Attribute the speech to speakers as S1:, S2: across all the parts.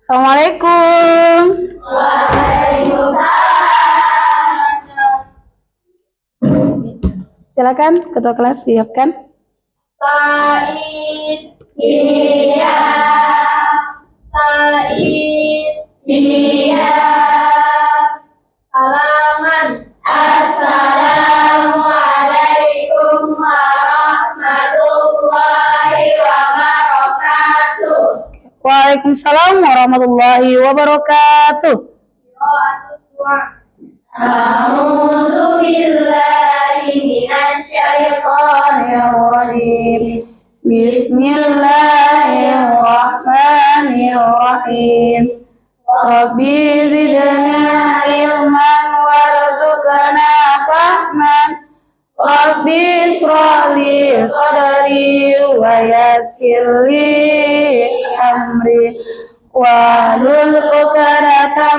S1: Assalamualaikum. Silakan ketua kelas siapkan.
S2: Said siap. Halaman. Assalamualaikum warahmatullahi wabarakatuh.
S1: Waalaikumsalam warahmatullahi wabarakatuh.
S2: A'udzu billahi minasyaitonir rajim.
S1: Bismillahirrahmanirrahim. Rabbi zidna ilman warzuqna fahman. Rabbi ishrah li sadri wa yassir li amri wahlul 'uqdatam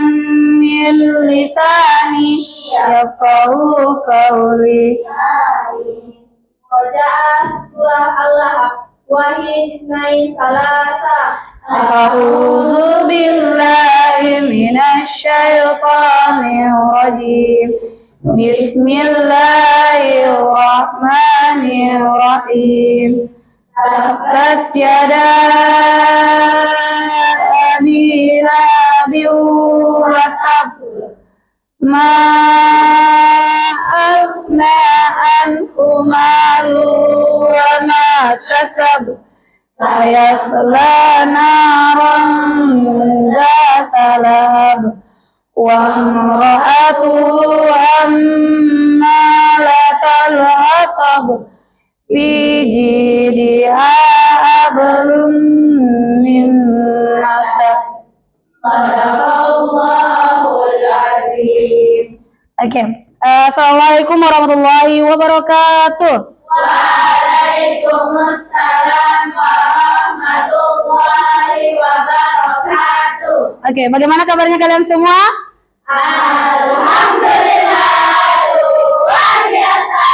S1: min lisani yafqahu qawli.
S2: Qira'ah surah Al-Lahab. Wahid isnain salasa.
S1: A'udzu billahi minasyaitonir rajim. Bismillahirrahmanirrahim. Tabbat yada abi lahabin wa tab. Ma aghna anhu maluhu wa ma kasab. Sayasla naran dzata lahab. Wa imra'atuhu hammalatal hatab. Fi jidha hablum min masad.
S2: Sadaqallahul azim.
S1: Oke. Assalamualaikum warahmatullahi wabarakatuh.
S2: Waalaikumsalam warahmatullahi wabarakatuh.
S1: Oke, bagaimana kabarnya kalian semua?
S2: Alhamdulillah, luar biasa.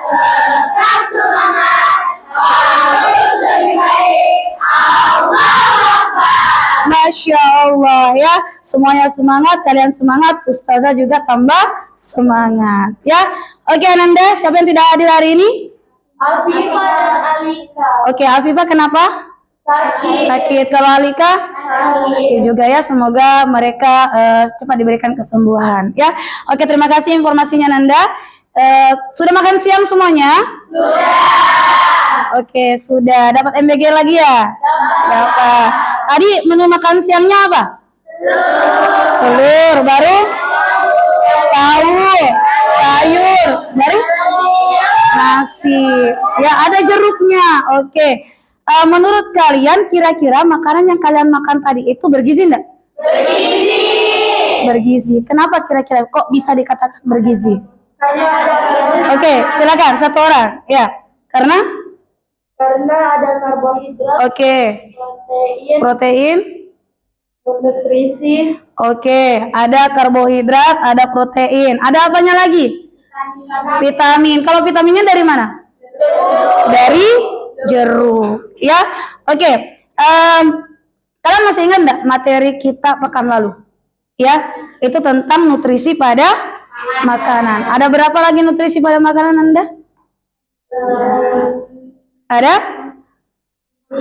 S2: Tetap semangat. Harus lebih baik. Allahu Akbar.
S1: Masya Allah ya, semuanya semangat, kalian semangat, ustazah juga tambah semangat ya. Oke Ananda, siapa yang tidak hadir hari ini?
S2: Afifah dan Alika.
S1: Oke, Afifah kenapa?
S2: Sakit.
S1: Sakit. Kalau Alika? Sakit juga ya, semoga mereka cepat diberikan kesembuhan ya. Oke, terima kasih informasinya Nanda. Sudah makan siang semuanya?
S2: Sudah.
S1: Oke, sudah. Dapat MBG lagi ya? Dapat. Tadi menu makan siangnya apa? Telur. Baru? Tahu. Sayur. Baru? Nasi. Ya, ada jeruknya. Oke. Menurut kalian, kira-kira makanan yang kalian makan tadi itu bergizi enggak?
S2: Bergizi.
S1: Bergizi. Kenapa kira-kira kok bisa dikatakan bergizi?
S2: Karena ada
S1: Oke, silakan satu orang. Ya. Karena
S2: ada karbohidrat,
S1: oke. Protein.
S2: nutrisi,
S1: Oke, ada karbohidrat, ada protein. Ada apanya lagi? Vitamin. Kalau vitaminnya dari mana? Dari jeruk. Ya. Oke. Kalian masih ingat enggak materi kita pekan lalu? Ya, itu tentang nutrisi pada makanan. Ada berapa lagi nutrisi pada makanan Anda? Ada?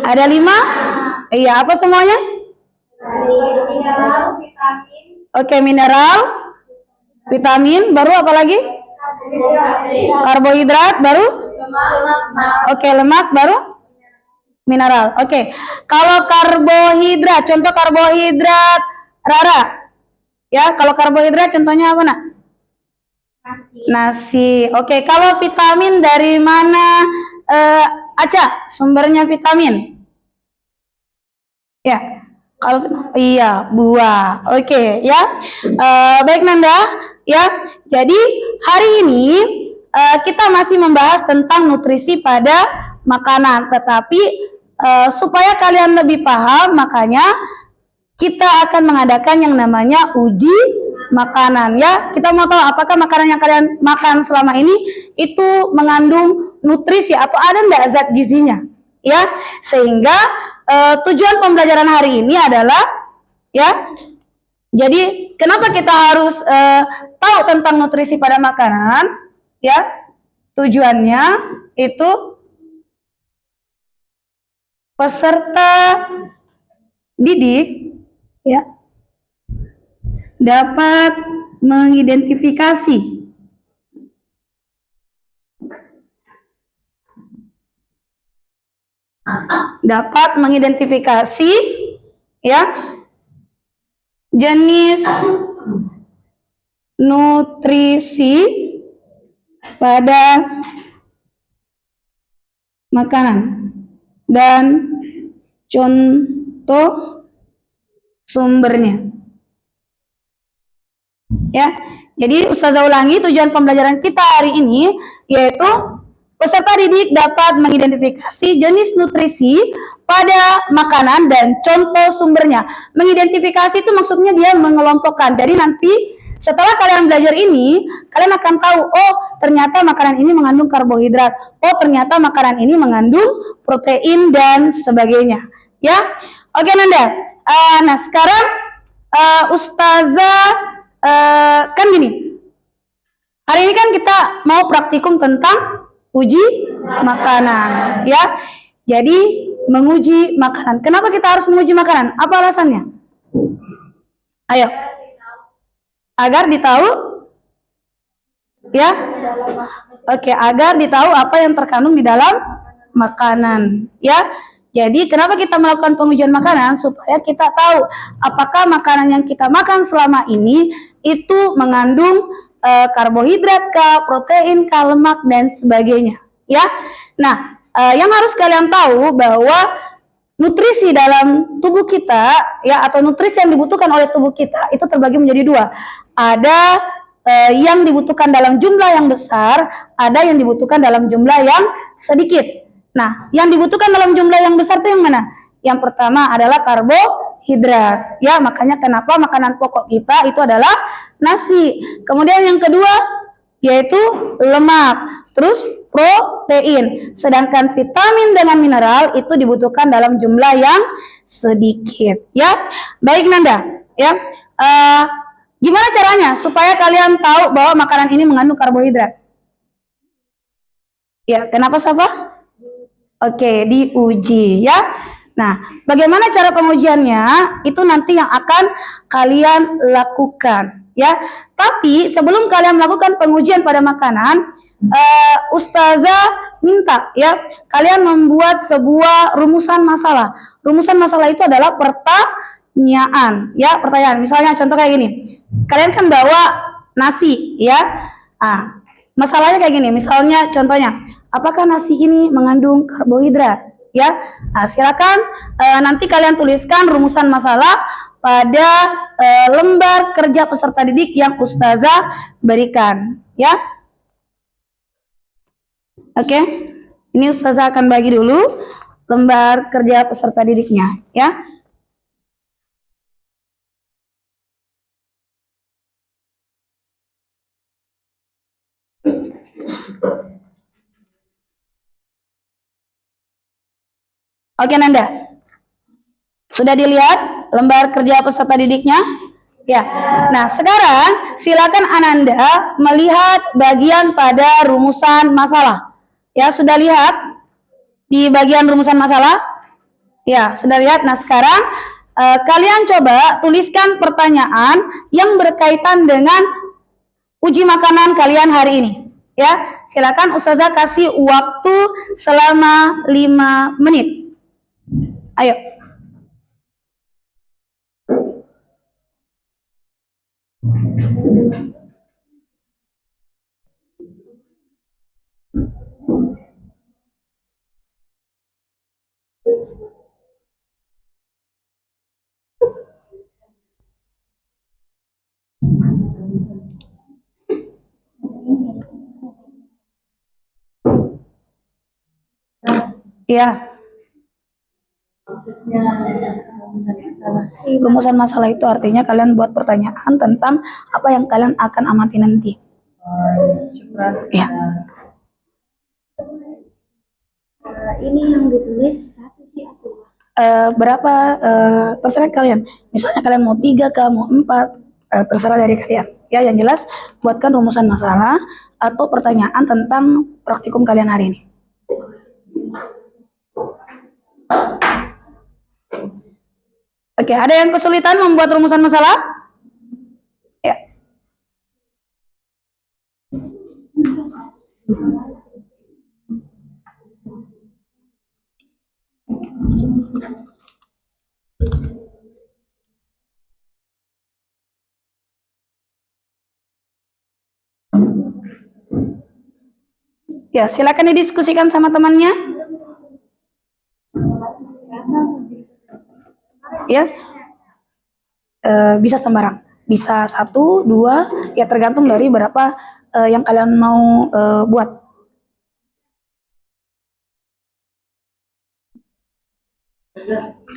S1: Ada 5? Iya, apa semuanya?
S2: mineral, vitamin,
S1: Oke, mineral, vitamin, baru apa lagi? Karbohidrat, baru? Oke, lemak, baru? Mineral. Oke. Kalau karbohidrat, contoh karbohidrat Rara. Ya, kalau karbohidrat contohnya apa, Nak? Nasi. Oke, kalau vitamin dari mana? Aca, sumbernya vitamin. Ya. Kalau iya, buah. Oke, ya. Baik Nanda, ya. Jadi hari ini kita masih membahas tentang nutrisi pada makanan, tetapi supaya kalian lebih paham, makanya kita akan mengadakan yang namanya uji makanan ya. Kita mau tahu apakah makanan yang kalian makan selama ini itu mengandung nutrisi atau ada enggak zat gizinya ya. Sehingga tujuan pembelajaran hari ini adalah Ya. Jadi kenapa kita harus tahu tentang nutrisi pada makanan? Ya. Tujuannya itu peserta didik ya dapat mengidentifikasi ya jenis nutrisi pada makanan dan contoh sumbernya. Ya, jadi Ustazah ulangi tujuan pembelajaran kita hari ini yaitu peserta didik dapat mengidentifikasi jenis nutrisi pada makanan dan contoh sumbernya. Mengidentifikasi itu maksudnya dia mengelompokkan. Jadi nanti setelah kalian belajar ini, kalian akan tahu, oh ternyata makanan ini mengandung karbohidrat, oh ternyata makanan ini mengandung protein dan sebagainya. Ya, oke Nanda. Nah sekarang Ustazah kan gini, hari ini kan kita mau praktikum tentang uji makanan, ya. Jadi menguji makanan. Kenapa kita harus menguji makanan? Apa alasannya? Ayo. Agar ditahu, ya. Oke, agar ditahu apa yang terkandung di dalam makanan, ya. Jadi kenapa kita melakukan pengujian makanan? Supaya kita tahu apakah makanan yang kita makan selama ini itu mengandung karbohidrat kah, protein kah, lemak dan sebagainya, ya. Nah, yang harus kalian tahu bahwa nutrisi dalam tubuh kita, ya, atau nutrisi yang dibutuhkan oleh tubuh kita itu terbagi menjadi dua. Ada yang dibutuhkan dalam jumlah yang besar, ada yang dibutuhkan dalam jumlah yang sedikit. Nah, yang dibutuhkan dalam jumlah yang besar itu yang mana? Yang pertama adalah karbohidrat. Ya, makanya kenapa makanan pokok kita itu adalah nasi. Kemudian yang kedua yaitu lemak, terus protein. Sedangkan vitamin dengan mineral itu dibutuhkan dalam jumlah yang sedikit. Ya, baik Nanda. Ya, gimana caranya supaya kalian tahu bahwa makanan ini mengandung karbohidrat? Ya, kenapa Safa? Oke, diuji ya. Nah, bagaimana cara pengujiannya? Itu nanti yang akan kalian lakukan ya. Tapi sebelum kalian melakukan pengujian pada makanan, Ustazah minta ya, kalian membuat sebuah rumusan masalah. Rumusan masalah itu adalah pertanyaan ya, pertanyaan. Misalnya contoh kayak gini. Kalian kan bawa nasi ya. Nah, masalahnya kayak gini. Misalnya contohnya, apakah nasi ini mengandung karbohidrat? Ya, nah, silakan nanti kalian tuliskan rumusan masalah pada lembar kerja peserta didik yang Ustazah berikan. Ya, oke. Ini Ustazah akan bagi dulu lembar kerja peserta didiknya. Ya. Oke Nanda, sudah dilihat lembar kerja peserta didiknya? Ya. Nah sekarang silakan Ananda melihat bagian pada rumusan masalah. Ya, sudah lihat di bagian rumusan masalah? Ya, sudah lihat. Nah sekarang kalian coba tuliskan pertanyaan yang berkaitan dengan uji makanan kalian hari ini. Ya, silakan Ustazah kasih waktu selama 5 menit. Ayo. Ya. Rumusan masalah itu artinya kalian buat pertanyaan tentang apa yang kalian akan amati nanti. Ya.
S2: Ini yang ditulis 1 sih atau
S1: berapa terserah kalian. Misalnya kalian mau 3 kah, mau 4, terserah dari kalian. Ya, yang jelas buatkan rumusan masalah atau pertanyaan tentang praktikum kalian hari ini. Oke, ada yang kesulitan membuat rumusan masalah? Ya. Ya, silakan didiskusikan sama temannya. Ya, bisa sembarang, bisa 1, 2, ya tergantung dari berapa yang kalian mau buat.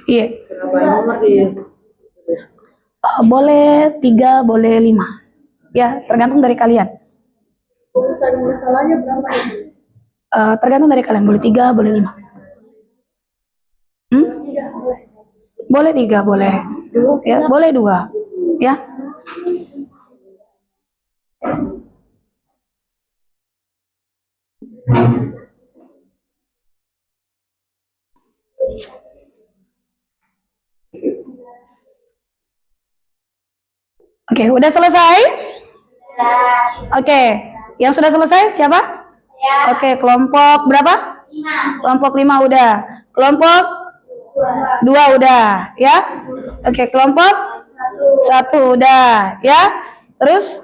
S1: Iya. Boleh 3, boleh 5. Ya, tergantung dari kalian.
S2: Urusan masalahnya berapa?
S1: Tergantung dari kalian, boleh 3, boleh 5.
S2: Tidak boleh.
S1: Boleh 3, boleh. Ya, boleh 2. Ya. Oke, udah selesai? Oke, yang sudah selesai siapa?
S2: Ya.
S1: Oke, kelompok berapa?
S2: 5.
S1: Kelompok 5 udah. Kelompok 2 udah, ya. Oke, kelompok 1 udah, ya. Terus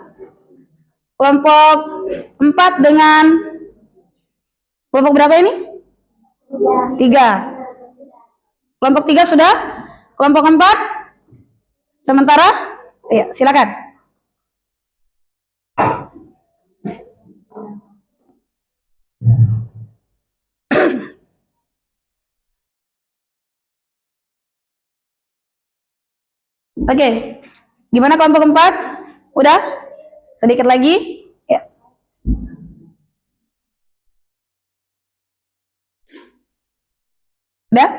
S1: kelompok 4 dengan kelompok berapa ini? 3. Kelompok 3 sudah? Kelompok 4? Sementara? Ya, silakan. Oke, gimana kelompok 4? Udah? Sedikit lagi? Ya. Udah?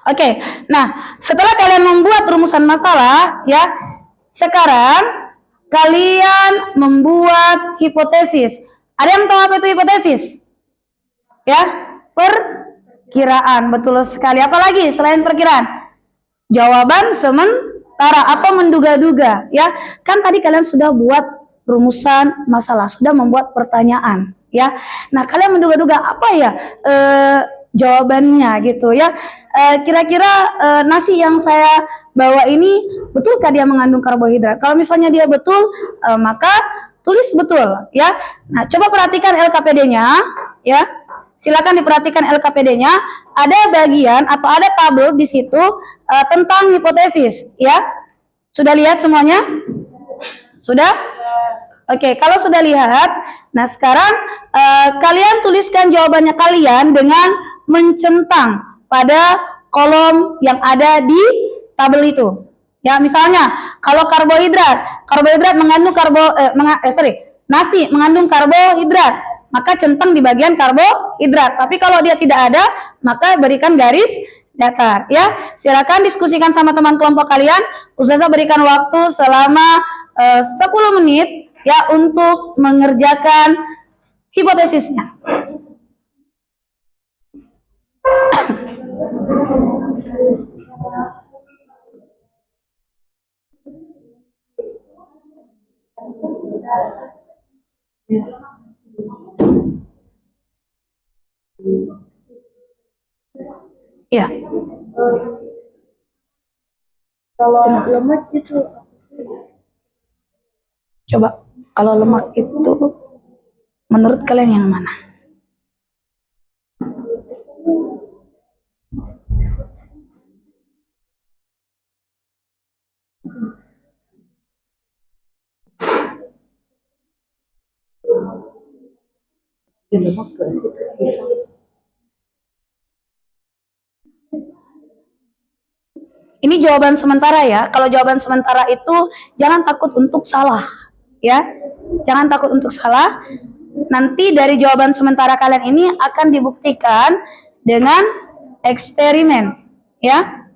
S1: Oke, nah setelah kalian membuat rumusan masalah, ya, sekarang kalian membuat hipotesis. Ada yang tahu apa itu hipotesis? Ya, perkiraan, betul sekali. Apalagi selain perkiraan? Jawaban sementara atau menduga-duga, ya. Kan tadi kalian sudah buat rumusan masalah, sudah membuat pertanyaan, ya. Nah, kalian menduga-duga apa ya jawabannya gitu, ya. Kira-kira nasi yang saya bawa ini betulkah dia mengandung karbohidrat? Kalau misalnya dia betul, maka tulis betul, ya. Nah, coba perhatikan LKPD-nya, ya. Silakan diperhatikan LKPD-nya. Ada bagian atau ada tabel di situ tentang hipotesis, ya. Sudah lihat semuanya? Sudah? Oke, kalau sudah lihat, nah sekarang kalian tuliskan jawabannya kalian dengan mencentang pada kolom yang ada di tabel itu. Ya, misalnya kalau karbohidrat mengandung nasi mengandung karbohidrat, maka centang di bagian karbohidrat. Tapi kalau dia tidak ada, maka berikan garis datar, ya. Silakan diskusikan sama teman kelompok kalian. Ustazah berikan waktu selama 10 menit, ya, untuk mengerjakan hipotesisnya. Ya.
S2: Kalau lemak itu
S1: Coba, kalau lemak itu menurut kalian yang mana? Ini jawaban sementara, ya. Kalau jawaban sementara itu jangan takut untuk salah, ya. Jangan takut untuk salah. Nanti dari jawaban sementara kalian ini akan dibuktikan dengan eksperimen, ya.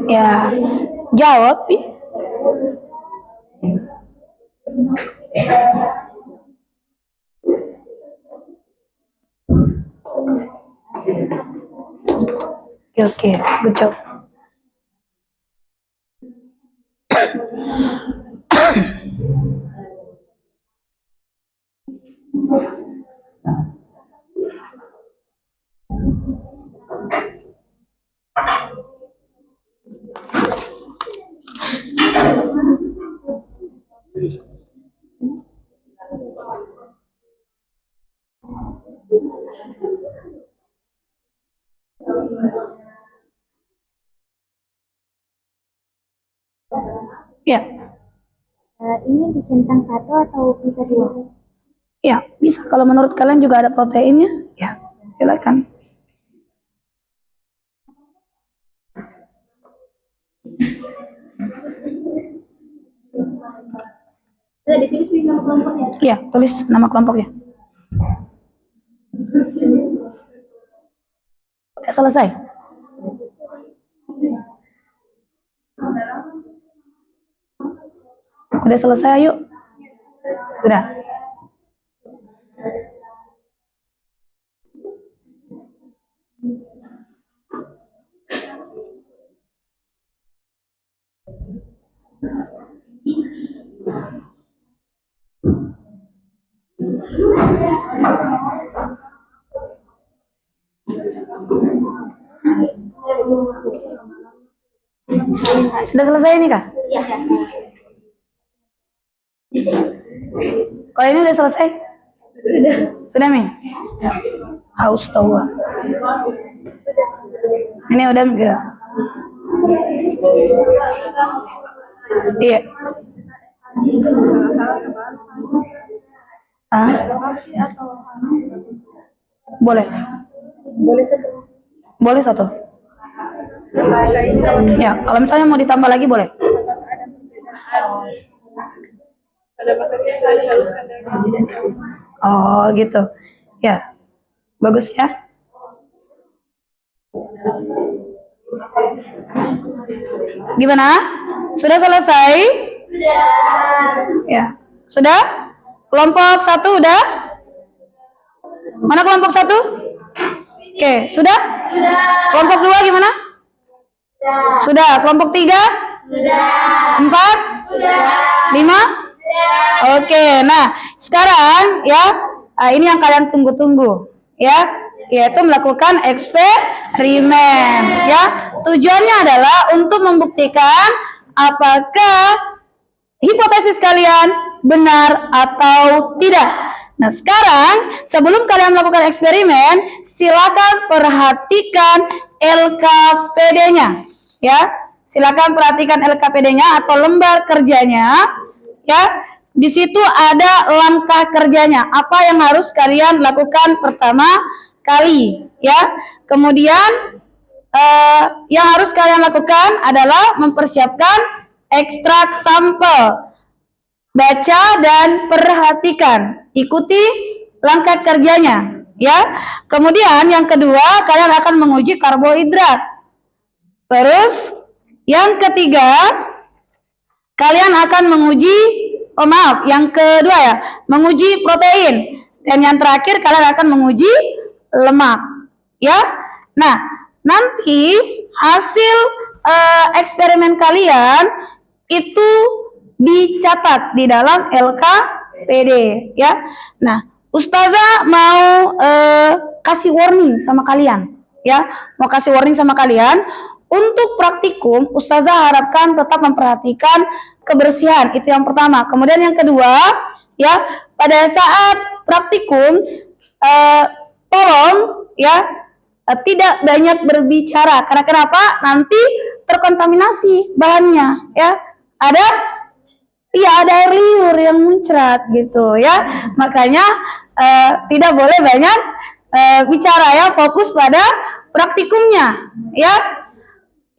S1: Ya, jawab. Oke, good job. Ya,
S2: Ini dicentang satu atau bisa dua?
S1: ya bisa. Kalau menurut kalian juga ada proteinnya, ya silakan.
S2: Sudah ditulis di nama kelompoknya?
S1: Ya, tulis nama kelompoknya. Udah selesai? Udah selesai, ayo. Sudah. Sudah selesai nih, Kak?
S2: Iya.
S1: Kalau ini udah selesai?
S2: Sudah.
S1: Sudah, Mi? Haus tahu. Ini udah enggak? Iya. Ah? Boleh.
S2: Boleh satu.
S1: Boleh satu. Ya, kalau misalnya mau ditambah lagi boleh. Oh, gitu. Ya. Bagus ya. Gimana? Sudah selesai?
S2: Sudah.
S1: Ya. Sudah? Kelompok 1 udah? Mana kelompok 1? Oke, sudah?
S2: Sudah.
S1: Kelompok 2 gimana?
S2: Sudah.
S1: Sudah. Kelompok 3?
S2: Sudah.
S1: 4?
S2: Sudah.
S1: 5?
S2: Sudah.
S1: Oke, nah sekarang ya, ini yang kalian tunggu-tunggu ya, yaitu melakukan eksperimen ya. Tujuannya adalah untuk membuktikan apakah hipotesis kalian benar atau tidak. Nah sekarang sebelum kalian melakukan eksperimen, silakan perhatikan LKPD-nya ya. Silakan perhatikan LKPD-nya atau lembar kerjanya ya. Di situ ada langkah kerjanya. Apa yang harus kalian lakukan pertama kali ya. Kemudian yang harus kalian lakukan adalah mempersiapkan ekstrak sampel. Baca dan perhatikan. Ikuti langkah kerjanya ya. Kemudian yang kedua, kalian akan menguji karbohidrat. Terus yang ketiga, kalian akan menguji, yang kedua ya, menguji protein. Dan yang terakhir, kalian akan menguji lemak. Ya, nah nanti hasil eksperimen kalian itu dicatat di dalam LKPD ya. Nah, Ustazah mau kasih warning sama kalian ya, mau kasih warning sama kalian. Untuk praktikum, Ustazah harapkan tetap memperhatikan kebersihan, itu yang pertama. Kemudian yang kedua, ya, pada saat praktikum, tolong ya tidak banyak berbicara. Karena kenapa? Nanti terkontaminasi bahannya, ya. Ada air liur yang muncrat gitu ya. Makanya tidak boleh banyak bicara ya, fokus pada praktikumnya ya.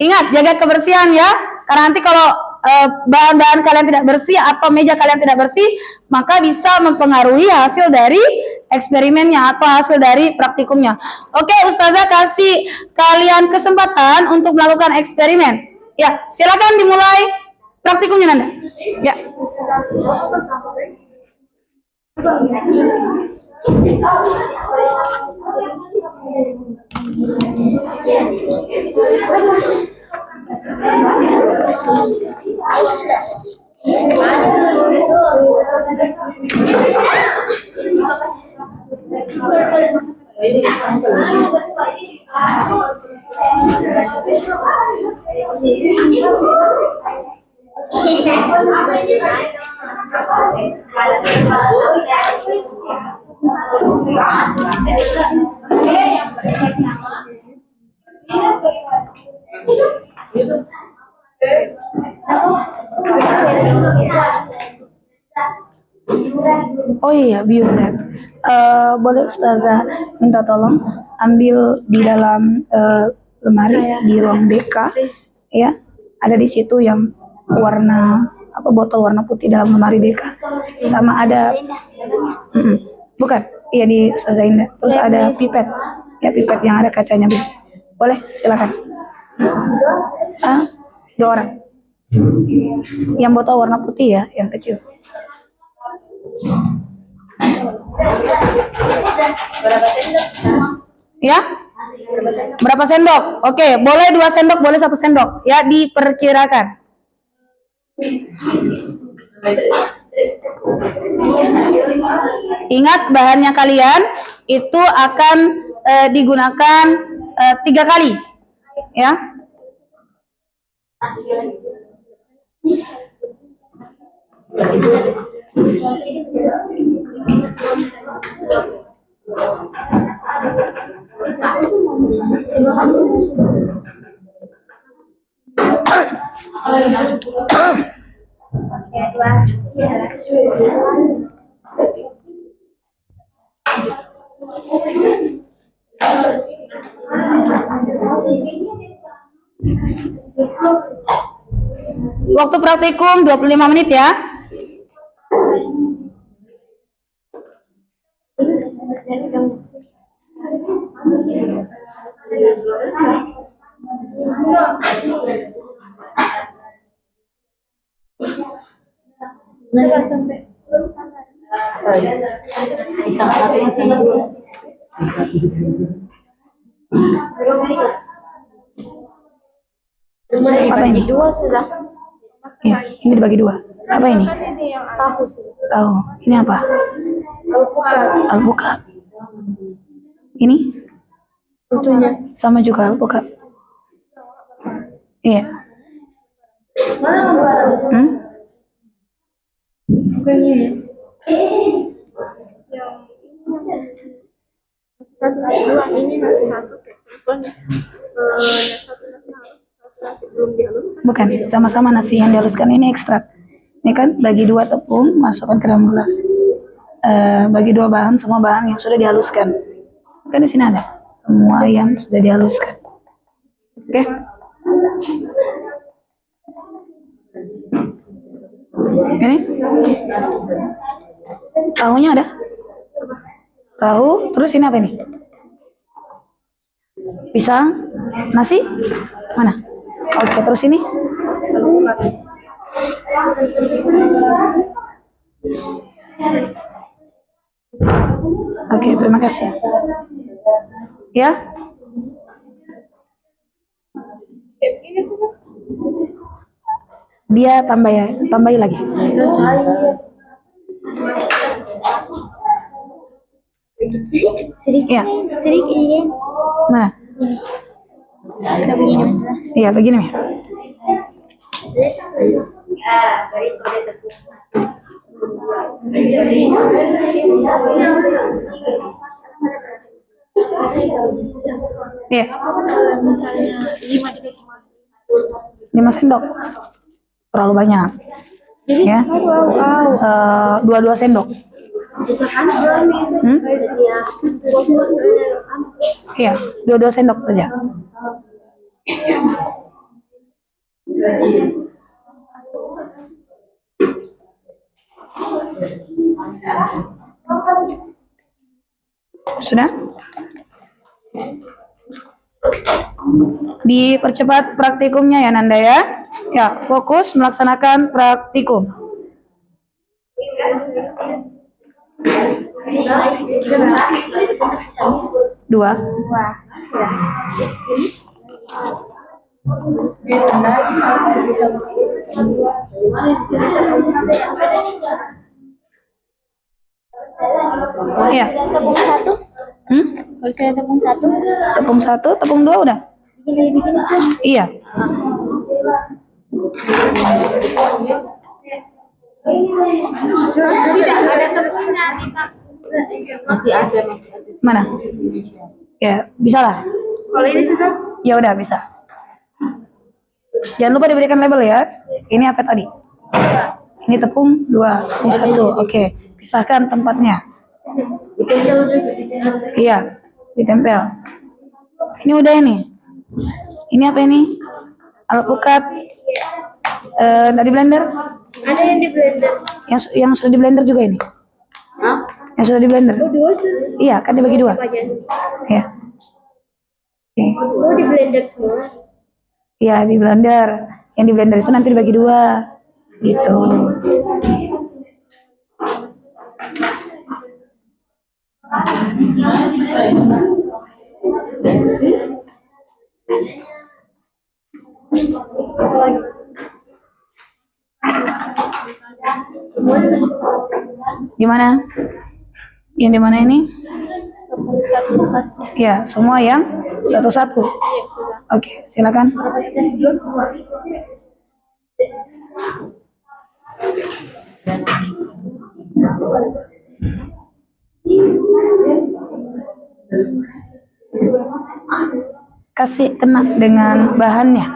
S1: Ingat, jaga kebersihan ya, karena nanti kalau bahan-bahan kalian tidak bersih atau meja kalian tidak bersih, maka bisa mempengaruhi hasil dari eksperimennya atau hasil dari praktikumnya. Oke, Ustazah kasih kalian kesempatan untuk melakukan eksperimen. Ya, silakan dimulai praktikumnya Nanda. Ya. Oh iya, bioret. Boleh Ustazah minta tolong ambil di dalam lemari di ruang BK ya. Ada di situ yang warna botol warna putih dalam lemari BK. Sama ada bukan, iya di Ustazah Indah. Terus ada pipet. Ya, pipet yang ada kacanya. Boleh, silakan. 2 orang. Yang botol warna putih ya, yang kecil. Ya? Berapa sendok? Oke, boleh 2 sendok, boleh 1 sendok. Ya, diperkirakan. Ingat, bahannya kalian itu akan digunakan 3 kali. Ya. Waktu praktikum 25 menit ya. Apa ini? Ya, ini dibagi 2. Apa ini? Tahu. Ini apa? Alpukat. Ini? Sama juga alpukat. Iya. Bukan, sama-sama nasi yang dihaluskan, ini ekstrak. Ini kan bagi 2 tepung, masukkan ke dalam gelas. Bagi 2 bahan, semua bahan yang sudah dihaluskan. Kan di sini ada semua yang sudah dihaluskan. Oke. Ini tahunya ada. Tahu, terus ini apa ini? Pisang, nasi, mana? Oke, terus ini? Oke, terima kasih. Ya? Dia tambahi lagi.
S2: Sedikit,
S1: Iya.
S2: sedikit ini.
S1: Mana?
S2: Kita begini masalah.
S1: Iya, begini nih. Iya.
S2: Misalnya 5 dikasih
S1: 5 sendok. Terlalu banyak.
S2: Jadi,
S1: Ya.
S2: wow.
S1: 2 sendok. Iya, 2 sendok saja. Sudah? Dipercepat praktikumnya ya Nanda ya. Ya, fokus melaksanakan praktikum. Dua. Iya.
S2: Tepung 1. Kalau saya tepung 1.
S1: Tepung 1, tepung 2 udah.
S2: Bikin sih.
S1: Iya. Mana? Ya, bisa lah.
S2: Kalau ini sudah.
S1: Ya udah bisa. Jangan lupa diberikan label ya. Ini apa tadi? Ini tepung 2, tepung 1. Oke, pisahkan tempatnya. Iya, ditempel. Ini udah ini. Ini apa ini? Alpukat. Nggak di blender?
S2: Ada yang di blender.
S1: Yang sudah di blender juga ini. Yang sudah di blender.
S2: Dua sudah.
S1: Iya, kan dibagi 2. Ya. Oke.
S2: Oh, di blender semua.
S1: Iya, di blender. Yang di blender itu nanti dibagi 2. Gitu. Di mana? Yang di mana ini? Ya, semua yang satu-satu. Oke, silakan. Kasih kena dengan bahannya.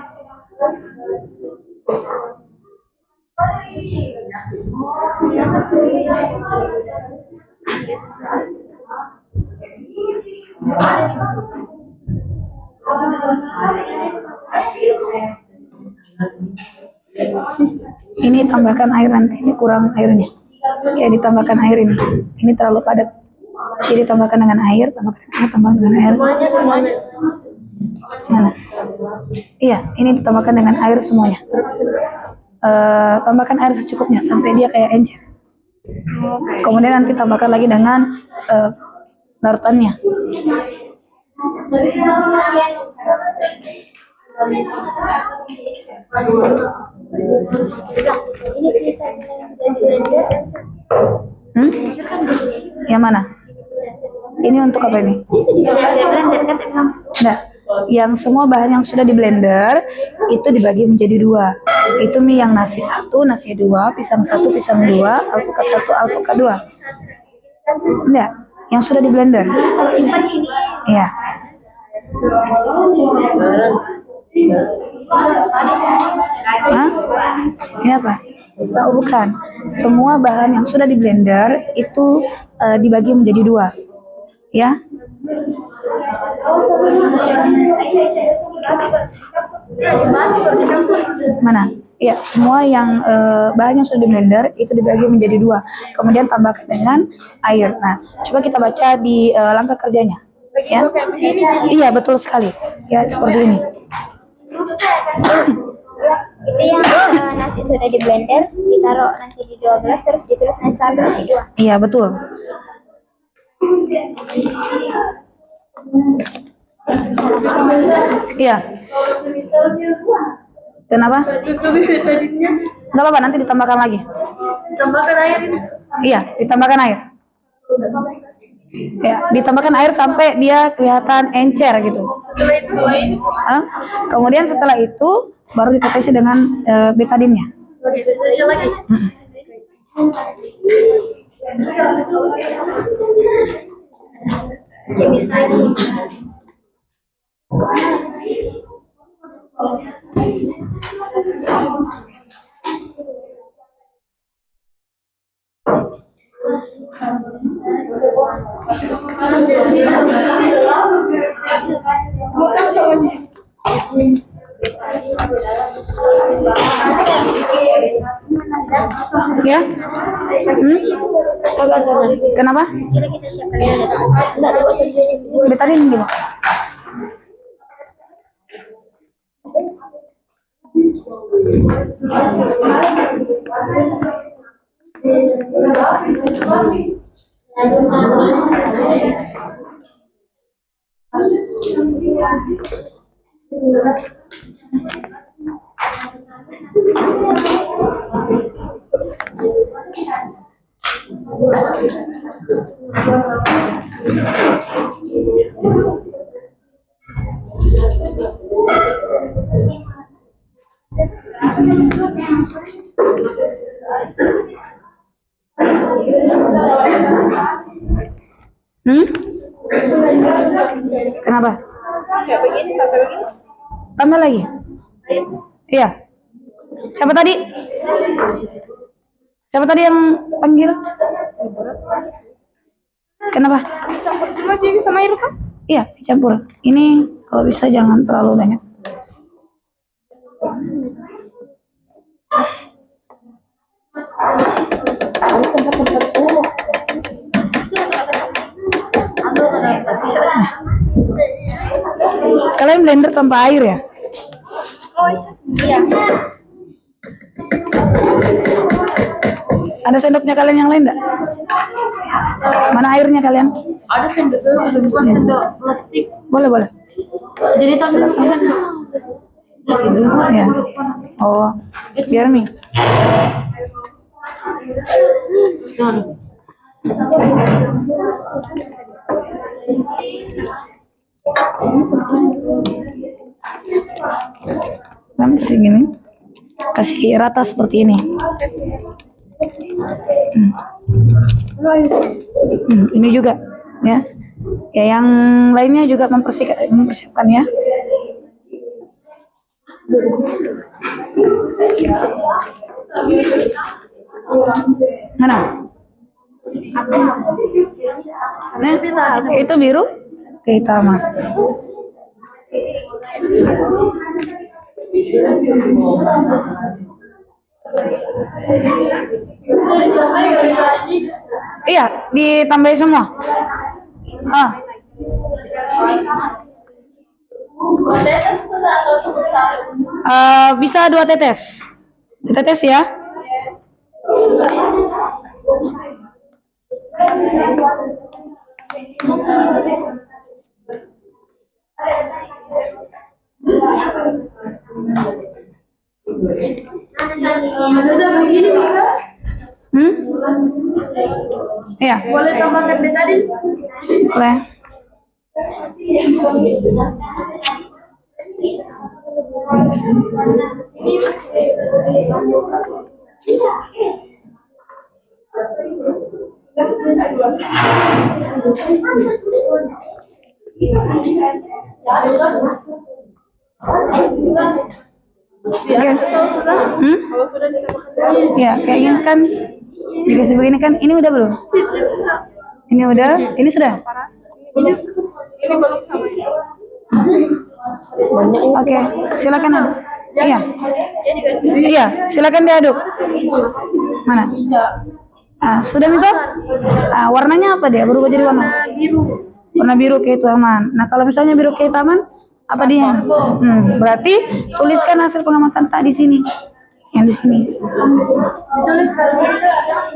S1: Ini tambahkan air nanti, ini kurang airnya. Ya, ditambahkan air ini. Ini terlalu padat. Jadi tambahkan dengan air, tambahkan dengan air.
S2: Semuanya.
S1: Mana? Iya, ini ditambahkan dengan air semuanya. Tambahkan air secukupnya sampai dia kayak encer. Kemudian nanti tambahkan lagi dengan larutannya. Yang mana? Ini untuk apa ini? Nah, yang semua bahan yang sudah di blender itu dibagi menjadi 2. Itu mie yang nasi 1, nasi 2, pisang 1, pisang 2, alpukat 1, alpukat 2. Enggak, yang sudah di blender. Iya. Hah? Ini apa? Oh, bukan. Semua bahan yang sudah di blender itu dibagi menjadi 2. Ya. Mana? Ya, semua yang bahan yang sudah di blender itu dibagi menjadi 2. Kemudian tambahkan dengan air. Nah, coba kita baca di langkah kerjanya. Ya. Iya, betul sekali. Ya, seperti ini.
S2: Itu yang nasi sudah di blender, ditaruh nasi di 12, terus ditulis nasi 1, nasi 2.
S1: Iya, betul. Iya. Kenapa?
S3: Lebih betadinnya.
S1: Nggak apa-apa, nanti ditambahkan lagi.
S3: Tambahkan air ini.
S1: Iya, ditambahkan air. Ya, ditambahkan air sampai dia kelihatan encer gitu.
S3: Setelah itu
S1: Hah? Kemudian setelah itu baru ditetesi dengan betadinnya.
S3: Yang lagi.
S1: Ya? Kenapa?
S2: Kita siapkan dulu. Enggak ada usah disiapin dulu.
S1: Betadin gimana? Kenapa?
S3: Kayak begini sampai begini.
S1: Tambah lagi. Iya. Siapa tadi? Siapa tadi yang panggil? Kenapa?
S3: Campur semua jadi sama air kan?
S1: Iya, dicampur. Ini kalau bisa jangan terlalu banyak. Kalian blender tanpa air ya?
S3: Oh iya.
S1: Ada sendoknya kalian yang lain enggak? Mana airnya kalian?
S3: Ada sendok, bukan sendok plastik.
S1: Boleh, boleh.
S3: Jadi tampil ke sendok.
S1: Ya. Oh, biar mie. Kan kasih gini, kasih rata seperti ini. Ini juga, ya. Ya, yang lainnya juga mempersiapkan ya. Mana? Nah, itu biru kehitaman. Iya, ditambahin semua. Bisa 2 tetes. Ditetes ya. Iya.
S3: Boleh tambahkan betadin?
S1: Boleh. Oke.
S3: Kalau sudah ditambahkan
S1: Ya, kayak gini kan dikasih begini kan. Ini udah belum? Ini udah, ini sudah.
S3: ini belum sama ini.
S1: Oke, silakan aduk. Iya,
S3: Ini dikasih
S1: iya, silakan diaduk. Mana? Sudah Mito? Warnanya apa dia? Berubah jadi warna
S3: biru.
S1: warna biru kehitaman. Nah, kalau misalnya biru kehitaman, apa dia? Berarti tuliskan hasil pengamatan tak di sini. Yang di sini.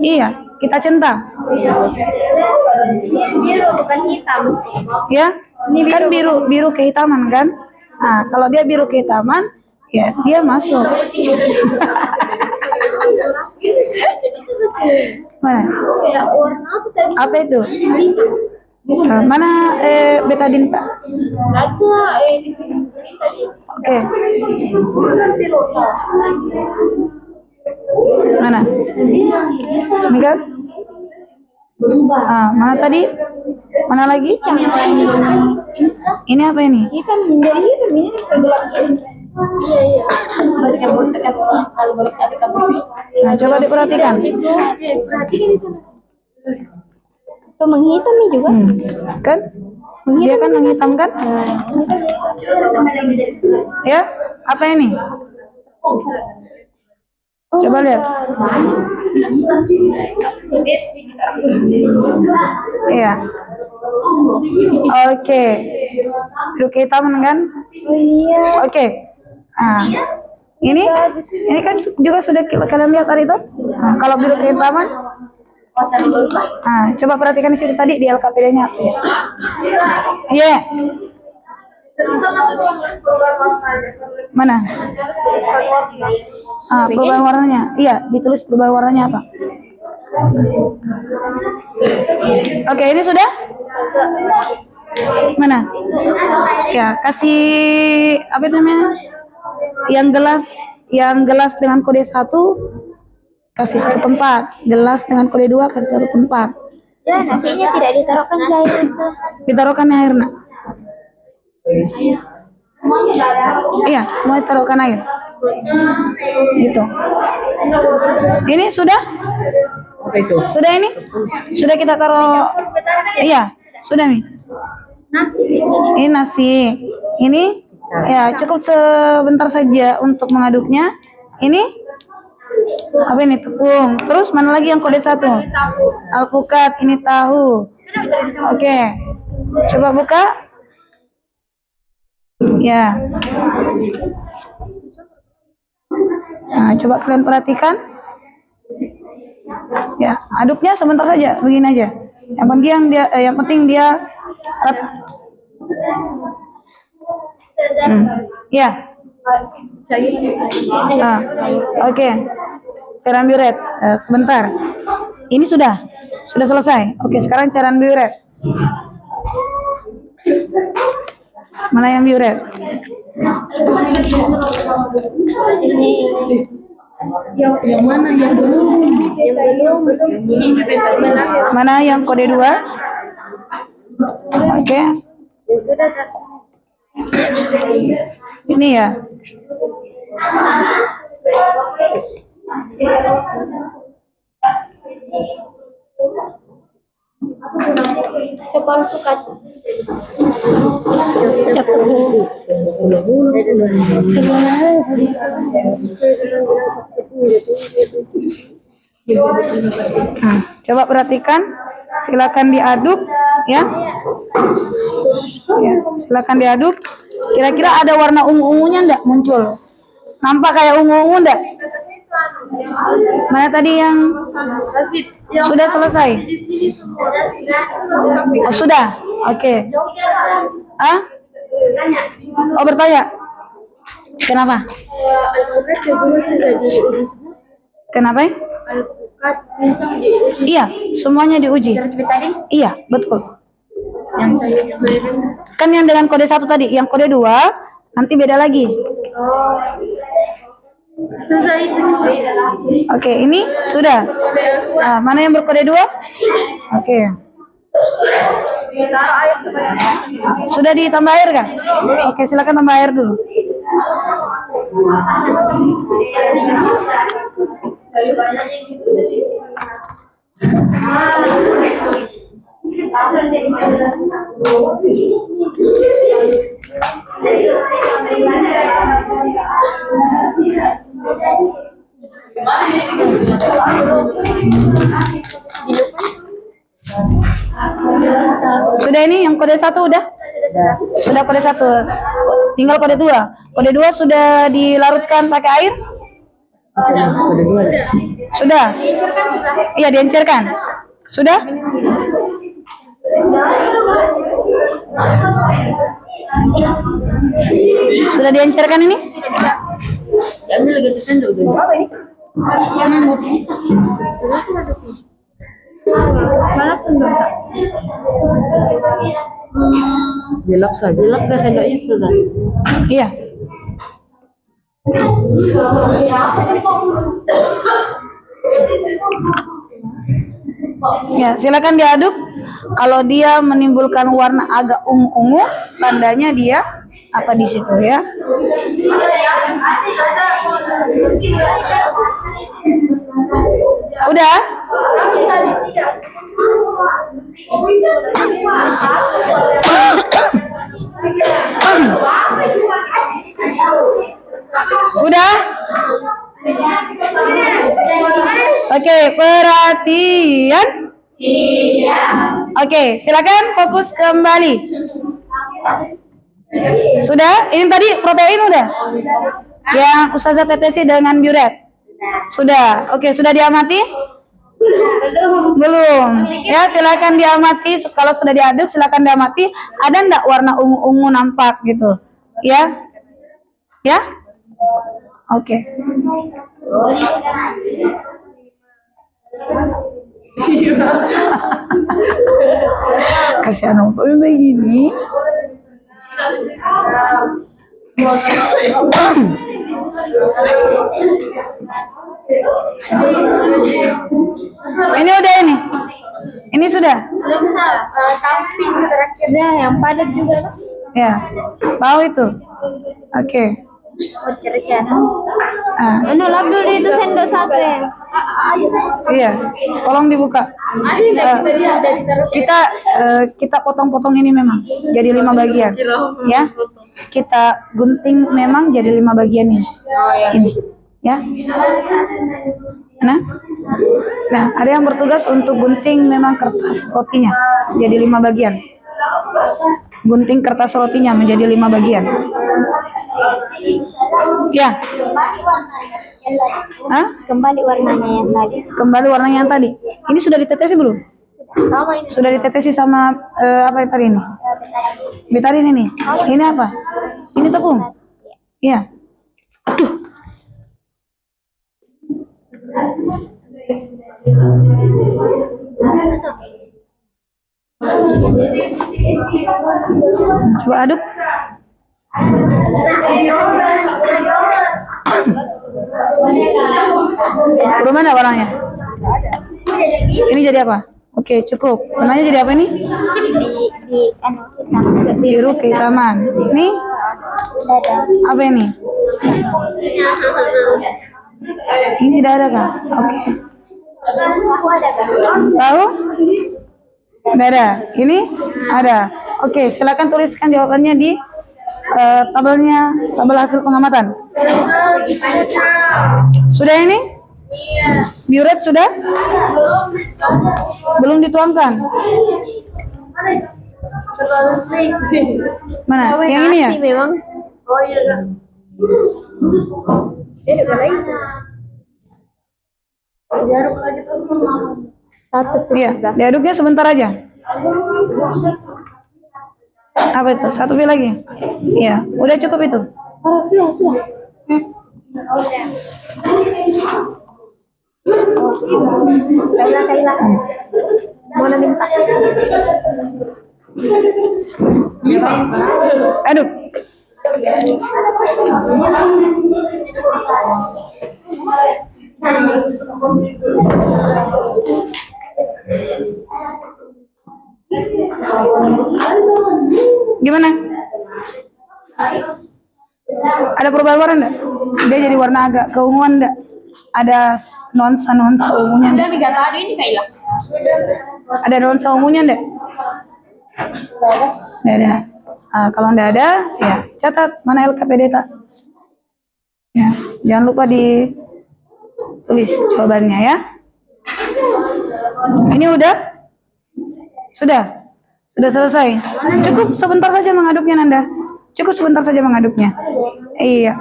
S1: Iya, kita centang.
S2: Biru bukan hitam.
S1: Ya, kan biru kehitaman kan? Nah, kalau dia biru kehitaman, Ya, dia masuk. Mana?
S2: Kayak warna apa tadi?
S1: Apa itu? Mana betadine tak?
S2: Ada di sini tadi.
S1: Oke. Mana? Ini kan? Mana tadi? Mana lagi? Ini apa ini?
S2: Hitam menjadi hitam ini gelap. Iya.
S1: Nah, coba diperhatikan.
S2: Perhatikan itu. Tuh menghitam nih juga.
S1: Kan? Dia kan menghitamkan? Ya, apa ini? Coba lihat. Iya. Oke. Biru kehitaman kan?
S2: Oh iya.
S1: Oke. Ini kan juga sudah kalian lihat tadi tuh. Kalau biru kehitaman, coba perhatikan di situ tadi di LKPD-nya. Iya. Mana? Perubahan warnanya. Iya, ditulis perubahan warnanya apa? Oke, ini sudah? Mana? Ya, kasih apa itu namanya? Yang gelas dengan kode 1 kasih 1 tempat. Gelas dengan kode 2 kasih 1 tempat.
S2: Ya, nasinya tidak ditaruhkan di air.
S1: Ditaruhkan di air, nak. Iya, semua ditaruhkan air. Gitu. Ini sudah?
S4: Apa itu?
S1: Sudah ini? Sudah kita taruh. Iya, sudah nih.
S2: Nasi.
S1: Ini nasi. Ini ya cukup sebentar saja untuk mengaduknya. Ini apa ini? Tepung. Terus mana lagi yang kode 1? Alpukat. Ini tahu. Oke. Coba buka. Ya. Nah, coba kalian perhatikan. Ya, aduknya sebentar saja, begini aja. Yang penting dia rata. Ya. Oke. Cairan biuret. Sebentar. Ini sudah selesai. Oke, sekarang cairan biuret. Mana yang biuret?
S3: Yang mana yang belum?
S1: Mana yang kode 2? Oke. Ini ya.
S2: Coba alpukat.
S1: Coba perhatikan, silakan diaduk ya. Ya, silakan diaduk. Kira-kira ada warna ungu-ungunya enggak muncul? Nampak kayak ungu-ungu enggak? Mana tadi yang sudah selesai? Oh, sudah. Oke. Oh, bertanya. Kenapa?
S3: Alpukat kedua sudah diuji semua.
S1: Kenapa?
S3: Alpukat pisang diuji.
S1: Iya, semuanya diuji. Iya, betul.
S3: Yang saya
S1: Kan yang dengan kode 1 tadi, yang kode 2 nanti beda lagi.
S3: susah itu.
S1: Oke, ini sudah. Mana yang berkode 2? Oke.
S3: Taruh air supaya
S1: Sudah ditambah air kah? Oke, silakan tambah air dulu. Sudah ini yang kode 1 udah? Sudah kode 1. Tinggal kode 2. Kode 2 sudah dilarutkan pakai air? Sudah? Iya, diencerkan. Sudah? Sudah diencerkan ini?
S3: Ambil lagi tekan dulu. Apa ini? Mana sendok tak?
S4: Dilap saja.
S3: Gelap ke sendoknya sudah.
S1: Iya. Ya, silakan diaduk. Kalau dia menimbulkan warna agak ungu-ungu, tandanya dia apa di situ ya? Udah? Udah? Oke, perhatian. Oke, silakan fokus kembali. Sudah? Ini tadi protein udah? Yang Ustazah tetesi dengan biuret? Sudah. Oke, sudah diamati? Belum. Ya, silakan diamati. Kalau sudah diaduk, silakan diamati. Ada enggak warna ungu-ungu nampak gitu? Ya? Ya? Oke. Kasihan om begini. Ini udah ini. Ini sudah.
S3: Udah susah. Tamping terakhir.
S2: Sudah yang padat juga tuh.
S1: Ya. Tahu itu. Oke.
S2: Oh, kira-kira.
S1: Ah,
S2: Lap dulu itu sendok satu ya.
S1: iya. Tolong dibuka. Kita kita potong-potong ini memang jadi 5 bagian. Ya. Kita gunting memang jadi 5 bagian ini. Ini. Ya. Nah, ada yang bertugas untuk gunting memang kertas rotinya jadi 5 bagian. Gunting kertas rotinya menjadi 5 bagian. Ya. Hah?
S2: Kembali warnanya yang tadi.
S1: Kembali warnanya yang tadi. Ini sudah ditetesi belum?
S2: Sama ini.
S1: Sudah ditetesi sama apa yang tadi ini? Betarin ini. Ini apa? Ini tepung. Iya. Aduh. Coba aduk. Berubah enggak warnanya? Ini jadi apa? Oke, cukup. Warnanya jadi apa ini? Biru kehitaman. Ini apa ini? Ini tidak ada kah? Oke. Tahu? Tidak ada. Ini ada. Oke, silakan tuliskan jawabannya di tabel hasil pengamatan. Sudah ini? Biuret sudah? Belum dituangkan? Mana? Yang ini ya?
S2: Memang.
S3: Oh iya. Ini juga lagi sih. Diaduk lagi terus.
S2: Satu tuh.
S1: Iya, diaduknya sebentar aja. Apa itu? Satu fil lagi? Iya, udah cukup itu.
S3: Oh, sudah.
S2: Kailah. Mau minta.
S1: Aduk. Gimana? Ada perubahan warna enggak? Dia jadi warna agak keunguan enggak? Ada nuansa ungunya enggak?
S3: Udah 3 tadi ini Kailah.
S1: Ada nuansa ungunya enggak? Enggak ada. Kalau enggak ada, ya catat mana LKPD tak? Ya, jangan lupa ditulis jawabannya ya. Ini udah? Sudah selesai. Cukup sebentar saja mengaduknya Nanda. Cukup sebentar saja mengaduknya. Iya.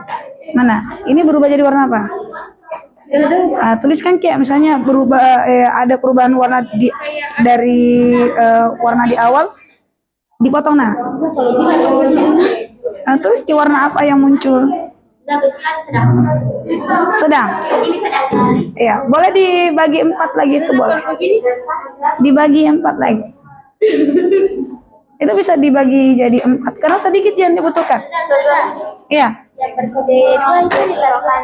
S1: Mana? Ini berubah jadi warna apa? Tuliskan kayak misalnya berubah ada perubahan warna dari warna di awal Dipotong nah. Nah, terus di warna apa yang muncul?
S2: Sedang.
S1: Sedang.
S2: Ini sedang.
S1: Ya, boleh dibagi 4 lagi itu boleh. Dibagi 4 lagi. Itu bisa dibagi jadi 4 karena sedikit yang dibutuhkan. Iya.
S2: Yang berkode 2 itu ditaruhkan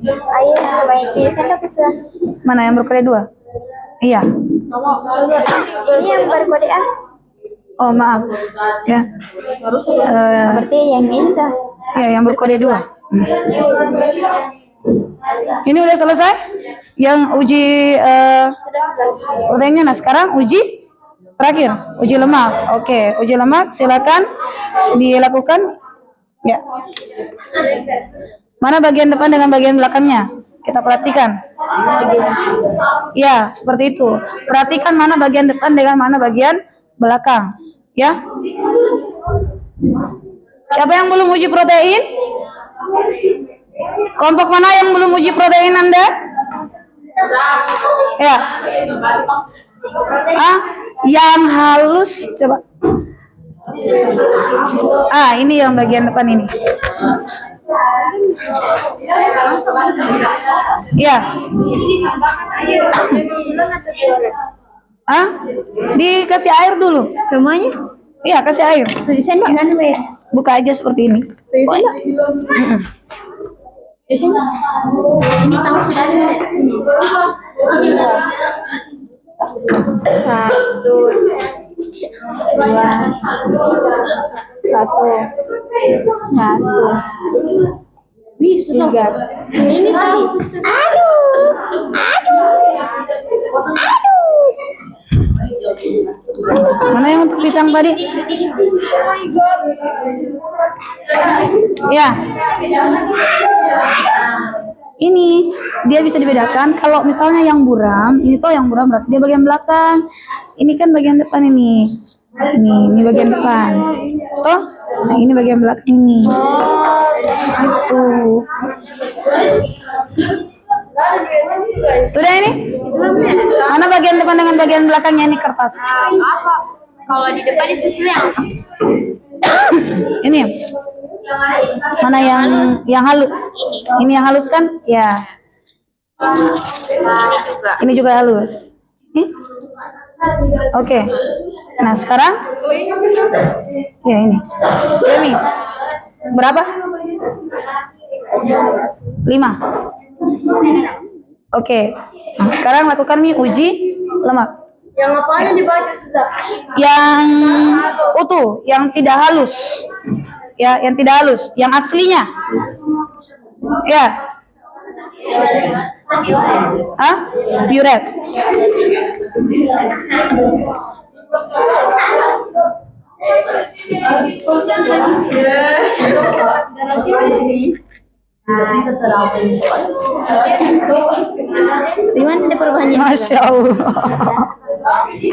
S2: air sebanyak 7 sendok sudah.
S1: Mana yang berkode 2? Iya.
S2: Ini yang berkode A.
S1: Oh, maaf. Ya.
S2: Berarti yang ini sah.
S1: Ya, yang berkode 2. Ini udah selesai? Yang uji proteinnya. Nah, sekarang uji terakhir, uji lemak. Oke, uji lemak silakan dilakukan. Ya. Mana bagian depan dengan bagian belakangnya? Kita perhatikan. Ya, seperti itu. Perhatikan mana bagian depan dengan mana bagian belakang. Ya. Siapa yang belum uji protein? Kelompok mana yang belum uji protein Anda? Ya. Yang halus coba. Ini yang bagian depan ini. Ya. Dikasih air dulu.
S2: Semuanya?
S1: Iya, kasih air.
S2: 7 sendok kan air.
S1: Buka aja seperti ini.
S2: 7 sendok. Ini tahu sudah ada. Ini. Satu. Tiga. Ini tahu.
S1: Mana yang untuk pisang tadi? Ya. Ini dia bisa dibedakan kalau misalnya yang buram, ini tuh yang buram berarti dia bagian belakang. Ini kan bagian depan ini. Ini bagian depan. Toh? Nah, ini bagian belakang ini. Itu. Sudah ini? Mana bagian depan dengan bagian belakangnya ini kertas?
S2: Kalau di depan itu yang
S1: Ini. Mana yang halus? Ini yang halus kan? Ya. Ini juga halus. Oke. Nah, sekarang ya ini. Ini. Berapa? 5. Oke. Nah, sekarang lakukan uji lemak.
S3: Yang apanya dibaca sudah?
S1: Yang utuh, yang tidak halus. Ya, yang tidak halus, yang aslinya. Ya. Buret.
S2: di mana ada perubahannya?
S1: Masya Allah.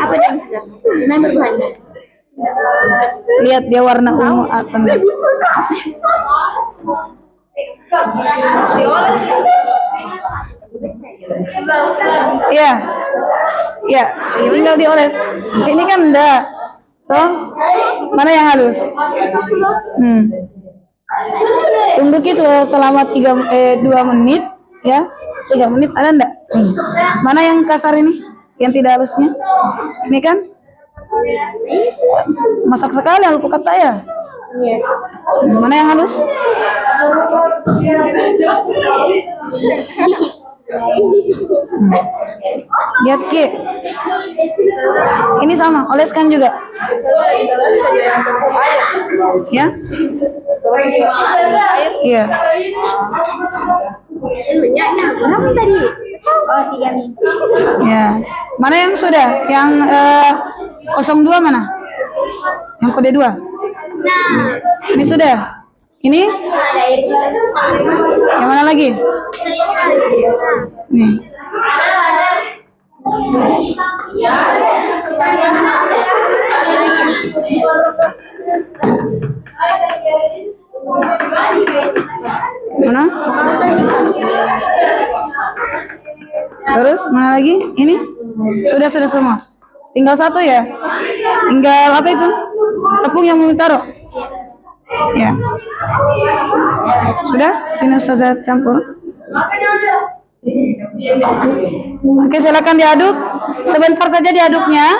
S2: Apa yang sudah? Di mana perubahannya?
S1: Lihat dia warna ungu apa nih? Iya, ya, tinggal dioles. Ini kan enggak, toh? Mana yang halus? Tunggu selama 2 menit, ya. 3 menit ada enggak? Mana yang kasar ini? Yang tidak halusnya? Ini kan? Masak sekali alpukat ya. Mana yang halus? Lihat Ki. Ini sama, oleskan juga. Ya? Iya.
S2: Berapa tadi? Oh, 3 minggu.
S1: Ya. Mana yang sudah? Yang 02 mana? Yang kode 2. Ini sudah. Ini? Yang mana lagi? Nih. Mana? Terus mana lagi? Ini? Sudah semua. Tinggal satu ya? Tinggal apa itu? Tepung yang mau taruh? Ya. Sudah? Sini Ustazah campur. Oke, silakan diaduk. Sebentar saja diaduknya.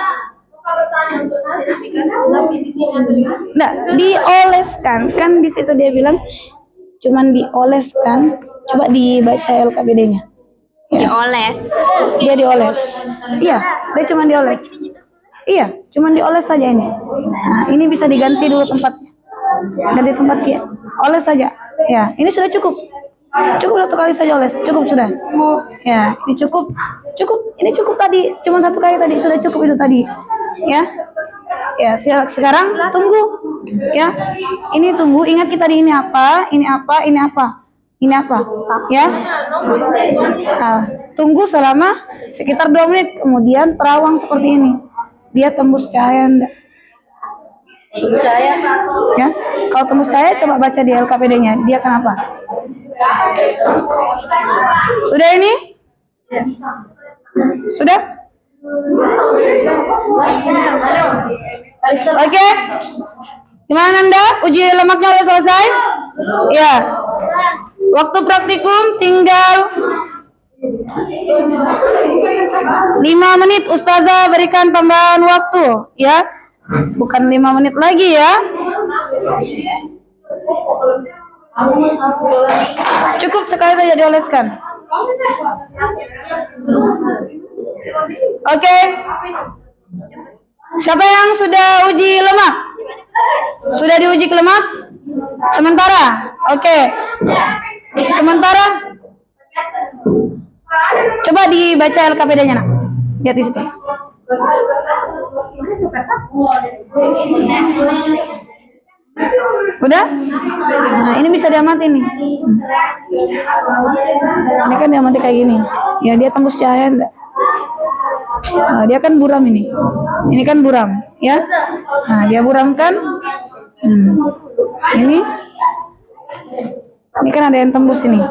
S1: Nggak, dioleskan. Kan di situ dia bilang cuman dioleskan. Coba dibaca LKPD-nya. Ya.
S2: Dioles.
S1: Dia dioles. Iya, dia cuma dioles. Iya, cuma dioles saja ini. Nah, ini bisa diganti dulu tempatnya. Ganti tempat ya. Oles saja. Ya, ini sudah cukup. Cukup 1 kali saja oles. Cukup sudah. Ya, ini cukup. Cukup. Ini cukup tadi. Cuma 1 kali tadi sudah cukup itu tadi. Ya. Ya, sekarang tunggu. Ya. Ini tunggu. Ingat kita tadi ini apa? Ini apa? Ini apa? Ini apa? Ya. Nah, tunggu selama sekitar 2 menit, kemudian terawang seperti ini. Dia tembus cahaya enggak? Ya. Kalau tembus cahaya coba baca di LKPD-nya. Dia kenapa? Sudah ini? Sudah? Oke. Gimana Nanda? Uji lemaknya udah selesai? Ya. Waktu praktikum tinggal 5 menit. Ustazah berikan tambahan waktu, ya. Bukan 5 menit lagi ya. Cukup sekali saja dioleskan. Oke. Siapa yang sudah uji lemak? Sudah diuji lemak? Sementara. Oke. Sementara. Coba dibaca LKPD-nya, Nak. Lihat di situ. Udah? Nah, ini bisa diamati nih. Ini kan diamati kayak gini. Ya, dia tembus cahaya enggak? Nah, dia kan buram ini. Ini kan buram, ya. Nah, dia buram kan? Ini kan ada yang tembus ini.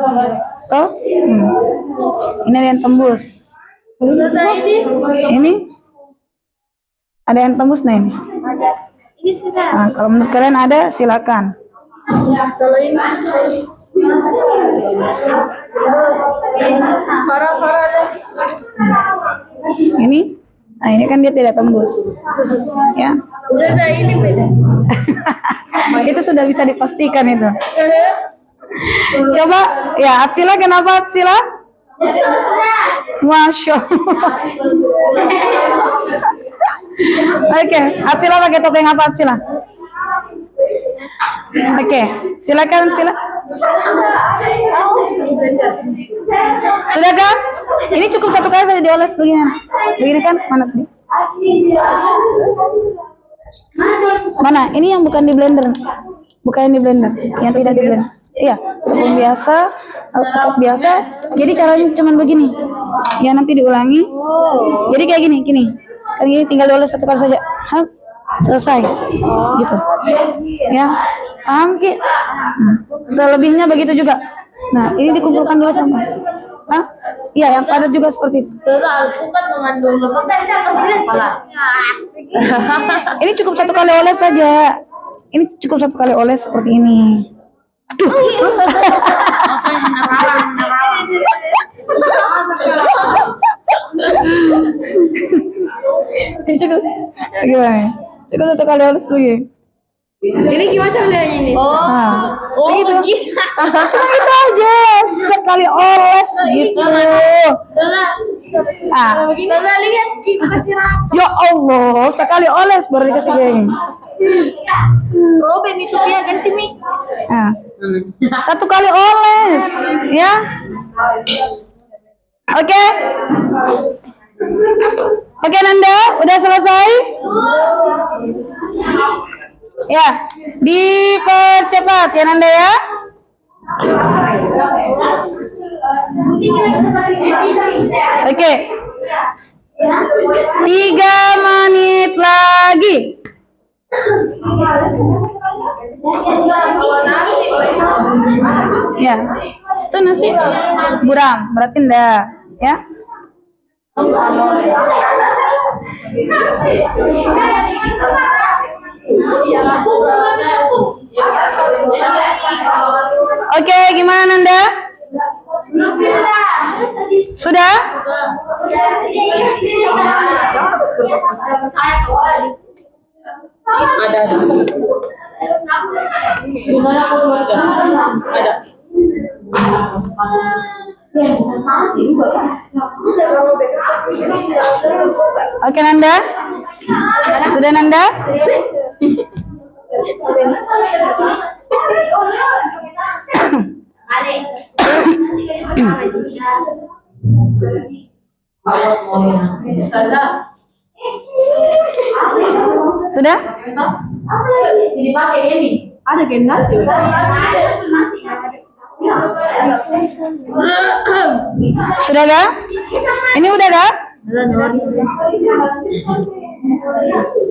S1: Toh? Ini ada yang tembus. Ini ada yang tembus nah ini. Nah, kalau menurut kalian ada, silakan. Ini, nah ini kan dia tidak tembus, ya.
S3: Ini beda.
S1: Itu sudah bisa dipastikan itu. Coba, ya Atsila, kenapa Atsila? Masya Allah. Oke, Atsila pakai topeng apa Atsila? Oke, silakan Atsila. Sudah kan? Ini cukup 1 kali saja dioles begini. Begini kan? Mana tadi? Mana? Ini yang bukan di blender. Bukan yang di blender, yang tidak di blender. Iya, tepung biasa, alpukat biasa. Jadi caranya cuman begini. Ya nanti diulangi. Jadi kayak gini. Kan gini tinggal dioles 1 kali saja. Hah? Selesai. Gitu. Ya. Paham Ki? Selebihnya begitu juga. Nah, ini dikumpulkan dulu sama. Hah? Iya, yang padat juga seperti itu.
S3: Alpukat mengandung lemak kepala.
S1: Ini cukup 1 kali oles saja. Ini cukup 1 kali oles seperti ini. Aduh. Ini cukup. Gimana? Cukup 1 kali oles begini.
S3: Ini gimana caranya ini?
S1: Begitu. Cuma itu aja, sekali oles gitu.
S3: Saudara lihat kasih rata.
S1: Ya Allah, sekali oles baru dikasih gini.
S3: Robin itu dia ganti mic.
S1: Nah, 1 kali oles, ya. Oke. Oke Nanda, udah selesai? Ya, dipercepat ya Nanda ya. Oke. 3 menit lagi. Ya, itu nasi buram, berarti enggak, ya. Oke, gimana Nanda? Sudah?
S4: Ada. Ada.
S1: Oke Nanda? Sudah Nanda? Sudah?
S3: Dipakai ini. Ada generasi.
S1: Sudah gak? Ini udah gak?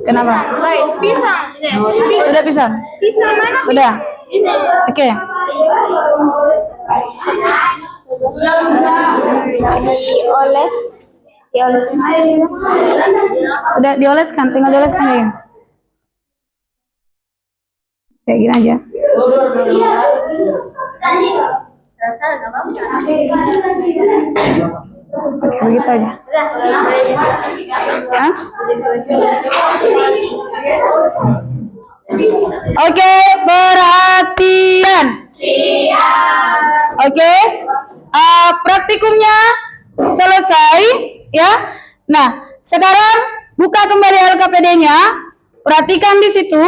S1: Kenapa?
S3: Pisang.
S1: Sudah pisang?
S3: Pisang mana?
S1: Sudah? Oke.
S2: Dioles. Dioles.
S1: Sudah dioleskan, tinggal dioleskan lagi. Kayak gini aja. Oke, begitu aja. Hah? Oke, perhatian. Oke, praktikumnya selesai ya. Nah, sekarang buka kembali LKPD-nya. Perhatikan di situ.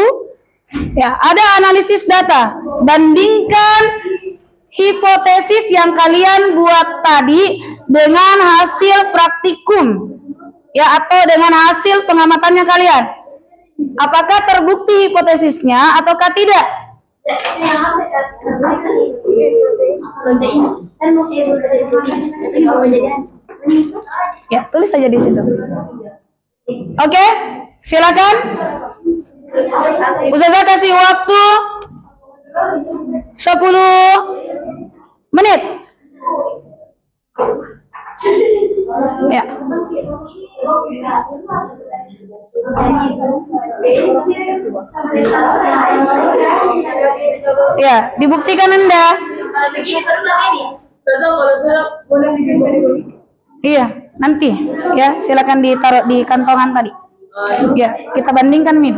S1: Ya, ada analisis data. Bandingkan hipotesis yang kalian buat tadi dengan hasil praktikum. Ya, atau dengan hasil pengamatannya kalian. Apakah terbukti hipotesisnya ataukah tidak? Ya, tulis saja di situ. Oke, silakan. Ustazah kasih waktu 10 menit. Ya. Ya, dibuktikan Anda. Iya, nanti ya, silakan ditaruh di kantongan tadi. Ya, kita bandingkan Min.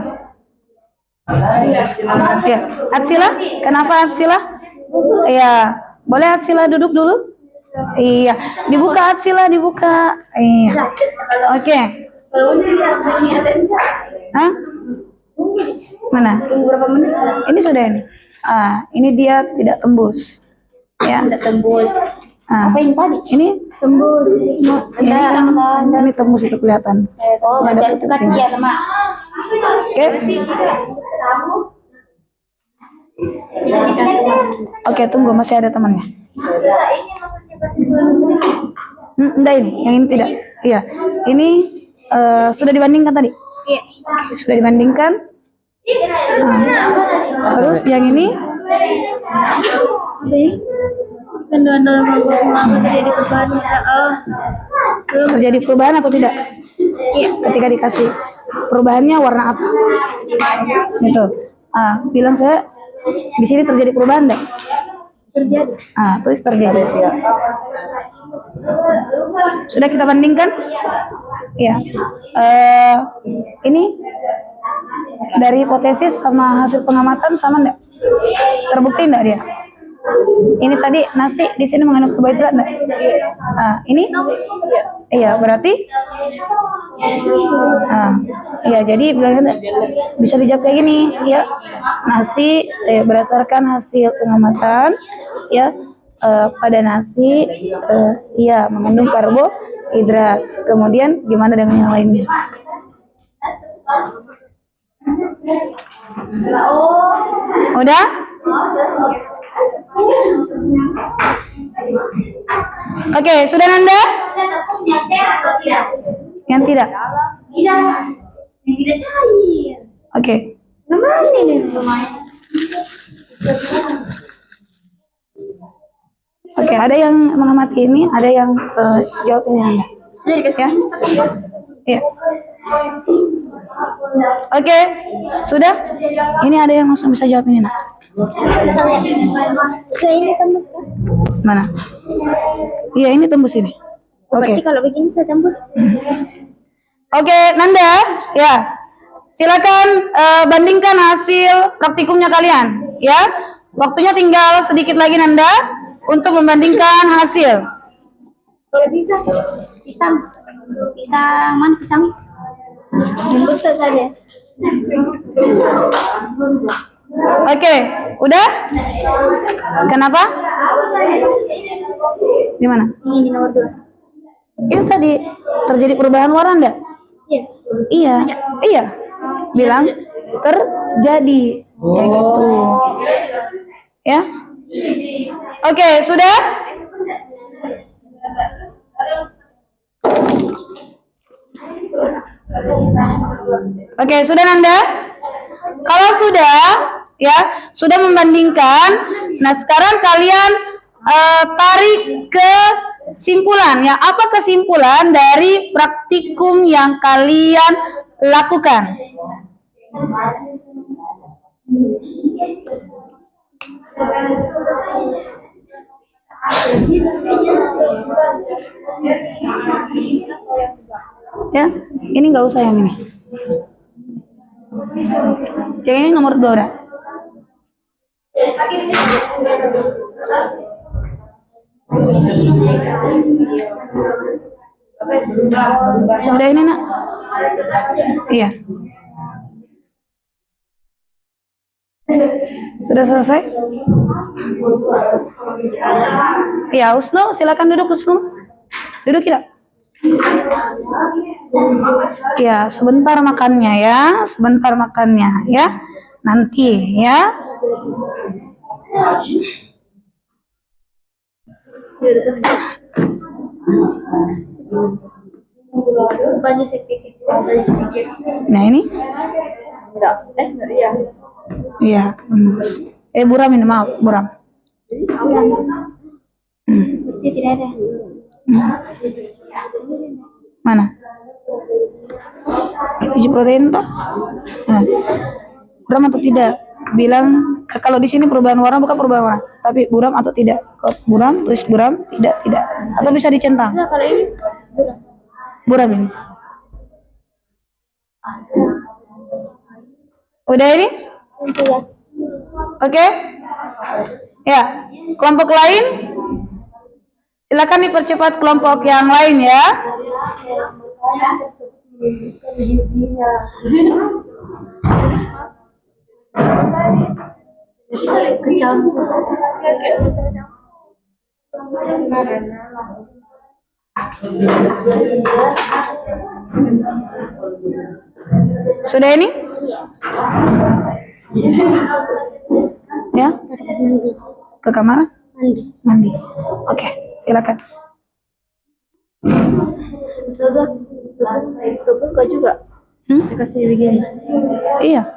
S1: Ya, Atsila, kenapa Atsila? Ya, boleh Atsila duduk dulu? Iya, dibuka Atsila, dibuka. Iya. Oke. Hah? Mana?
S2: Tunggu berapa menit?
S1: Ini sudah ini. Ini dia tidak tembus. Ya.
S2: Tidak tembus. Apa yang tadi?
S1: Ini
S2: Tembus.
S1: ini kan, ini tembus itu kelihatan.
S2: Oh,
S1: Ada
S2: berarti kan iya, teman.
S1: Oke. Oke, tunggu masih ada temannya. Enggak ini, yang ini tidak. Iya, ini sudah dibandingkan tadi.
S2: Iya.
S1: Sudah dibandingkan. Terus yang ini terjadi perubahan atau tidak? Ketika dikasih perubahannya warna apa? Gitu. Bilang saya di sini terjadi perubahan enggak?
S2: Terjadi.
S1: Terus terjadi. Sudah kita bandingkan? Ya. Ini dari hipotesis sama hasil pengamatan sama enggak? Terbukti enggak dia? Ini tadi nasi di sini mengandung karbohidrat enggak? Ini? Iya, berarti iya, jadi bilangnya bisa dijawab kayak gini ya. Nasi berdasarkan hasil pengamatan ya, pada nasi iya mengandung karbohidrat. Kemudian gimana dengan yang lainnya? Udah? Oke, sudah Nanda? Yang tidak?
S2: Yang tidak cair.
S1: Oke.
S2: Namanya ini lumayan.
S1: Oke, ada yang mengamati ini, ada yang jawab ini Anda.
S2: Sudah dikasih.
S1: Ya? Iya. Oke, sudah? Ini ada yang langsung bisa jawab ini, nak.
S2: So ini tembus kan?
S1: Mana? Iya, ini tembus ini. Oke.
S2: Berarti kalau begini saya tembus.
S1: Oke, Nanda, ya. Silakan bandingkan hasil praktikumnya kalian, ya. Waktunya tinggal sedikit lagi, Nanda, untuk membandingkan hasil.
S2: Kalau bisa, pisang mana pisang? Bungkus saja.
S1: Oke, udah? Kenapa? Di mana?
S2: Ini nomor 2.
S1: Itu tadi terjadi perubahan warna enggak?
S2: Iya.
S1: Iya, iya. Bilang terjadi. Ya gitu. Ya. Oke, sudah? Oke, sudah Nanda? Kalau sudah, ya, sudah membandingkan. Nah, sekarang kalian tarik kesimpulan, ya. Apa kesimpulan dari praktikum yang kalian lakukan? Ya, ini nggak usah yang ini. Yang ini nomor 2 udah. Udah ini, nak? Iya. Sudah selesai? Ya, Usnu, silakan duduk, Usnu. Duduk tidak? Ya, sebentar makannya ya, sebentar makannya ya. Nanti ya.
S2: Banyak sedikit.
S1: Nah ini?
S3: Enggak. Enggak iya.
S1: Iya. Buram ini, maaf, Buram.
S2: Berarti tidak ada.
S1: Mana? Uji protein toh? Nah, buram atau tidak? Bilang kalau di sini perubahan warna bukan perubahan warna, tapi buram atau tidak? Kalau buram, tulis buram, tidak, tidak. Atau bisa dicentang?
S2: Nah, kalau ini
S1: Buram ini. Udah ini?
S2: ya.
S1: Oke? Ya, kelompok lain? Silakan dipercepat kelompok yang lain ya. Sudah ini? Ya? Ke kamar? Mandi. Oke, silakan.
S3: Sudah. Tepung kok juga. Saya kasih begini.
S1: Iya.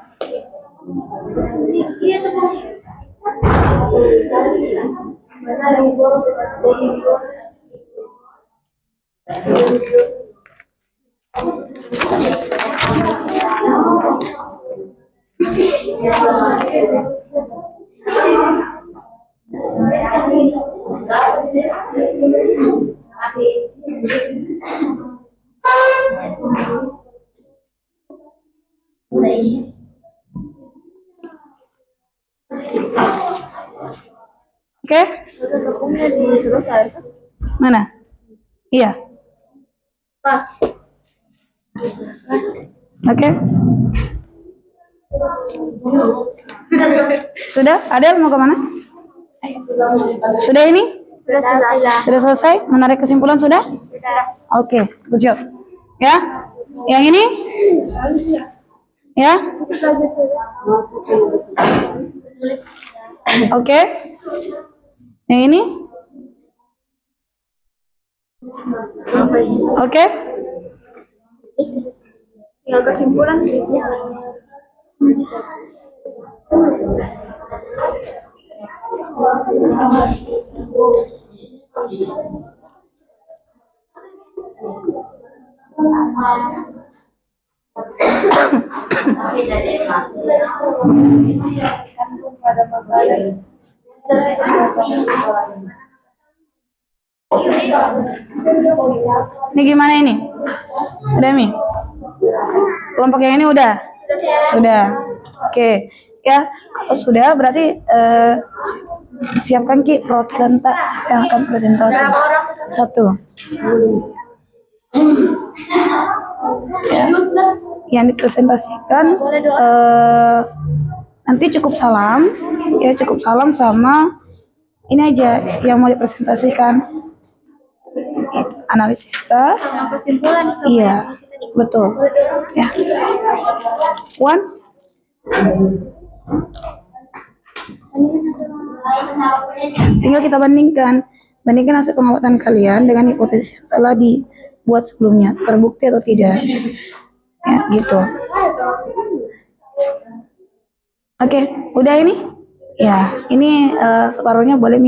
S1: Oke?
S3: Tepungnya diselesai.
S1: Mana? Iya.
S3: Pak.
S1: Oke. Sudah? Adel mau kemana? Sudah ini? Sudah selesai? Menarik kesimpulan sudah? Oke, good job. Ya? Yang ini? Ya? Oke. Yang ini? Oke.
S3: Tinggal kesimpulan.
S1: Ini gimana ini? Udah Mi? Kelompok yang ini udah? Sudah. Oke. Ya, kalau sudah berarti siapkan Ki perwakilan tak siapa yang akan presentasi. Satu. Ya, yang dipresentasikan nanti cukup salam, ya cukup salam sama ini aja yang mau dipresentasikan analisista.
S2: Kesimpulan
S1: Iya, betul. Ya, one. Tinggal kita bandingkan hasil pengamatan kalian dengan hipotesis yang telah dibuat sebelumnya, terbukti atau tidak. Ya, gitu. Oke, udah ini? Ya, ini separuhnya boleh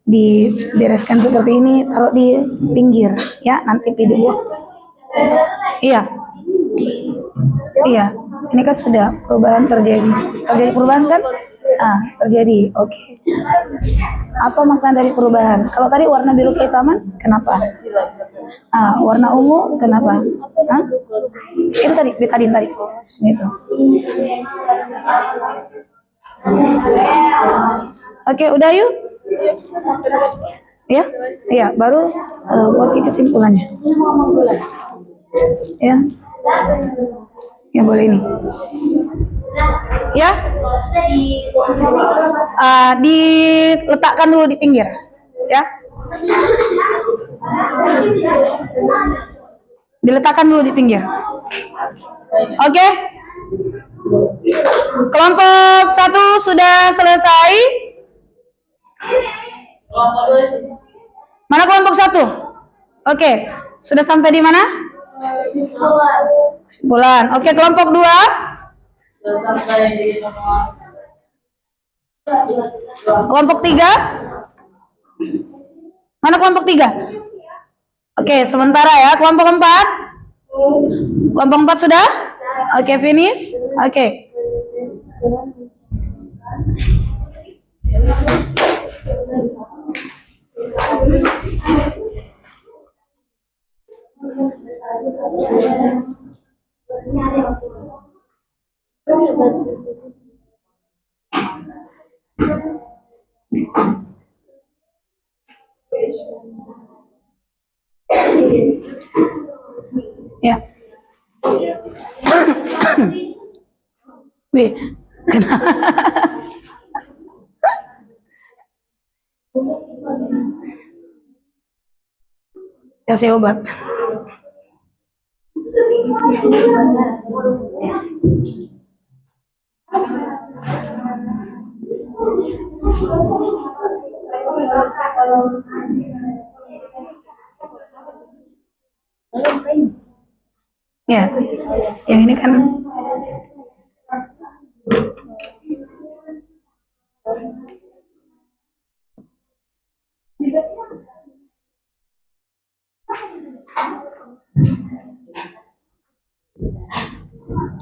S1: dibereskan seperti ini, taruh di pinggir, ya nanti video. Iya, iya. Ini kan sudah perubahan terjadi perubahan kan? Terjadi. Oke. Apa makna dari perubahan? Kalau tadi warna biru kehitaman, kenapa? Warna ungu, kenapa? Itu tadi. Gitu. Oke, udah yuk. Ya, iya. Baru buat kesimpulannya. Ya. Ya boleh ini. Ya. Diletakkan dulu di pinggir. Ya. Diletakkan dulu di pinggir. Oke. Kelompok 1 sudah selesai. Mana kelompok 1? Oke. Sudah sampai di mana? Kesimpulan. Oke, kelompok 2. Kelompok 3. Mana kelompok 3? Oke, sementara ya. Kelompok 4. Kelompok 4 sudah? Oke, finish. Oke. Ya. Wih, kenapa? Kasih obat. Ya, yang ini kan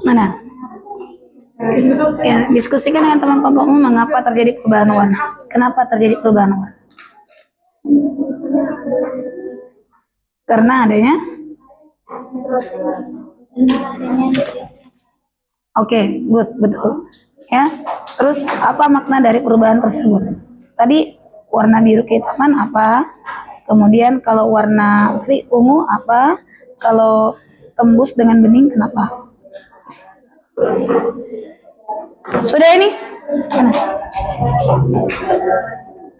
S1: mana? Ya, diskusikan dengan teman kelompokmu mengapa terjadi perubahan warna. Kenapa terjadi perubahan warna? Karena adanya. Oke, good, betul. Ya, terus apa makna dari perubahan tersebut? Tadi warna biru kehitaman apa? Kemudian kalau warna ungu apa? Kalau tembus dengan bening kenapa? Sudah ini? Mana?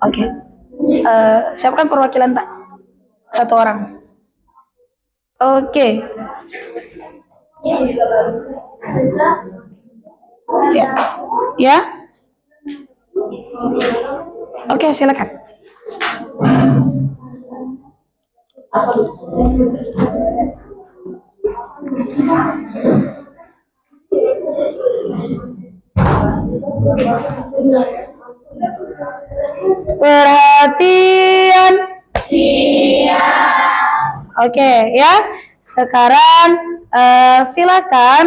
S1: Oke. Siapkan perwakilan tak? Satu orang. Oke. Ya. Ya. Oke, silakan. Perhatian. Siap. Oke, ya. Sekarang Silakan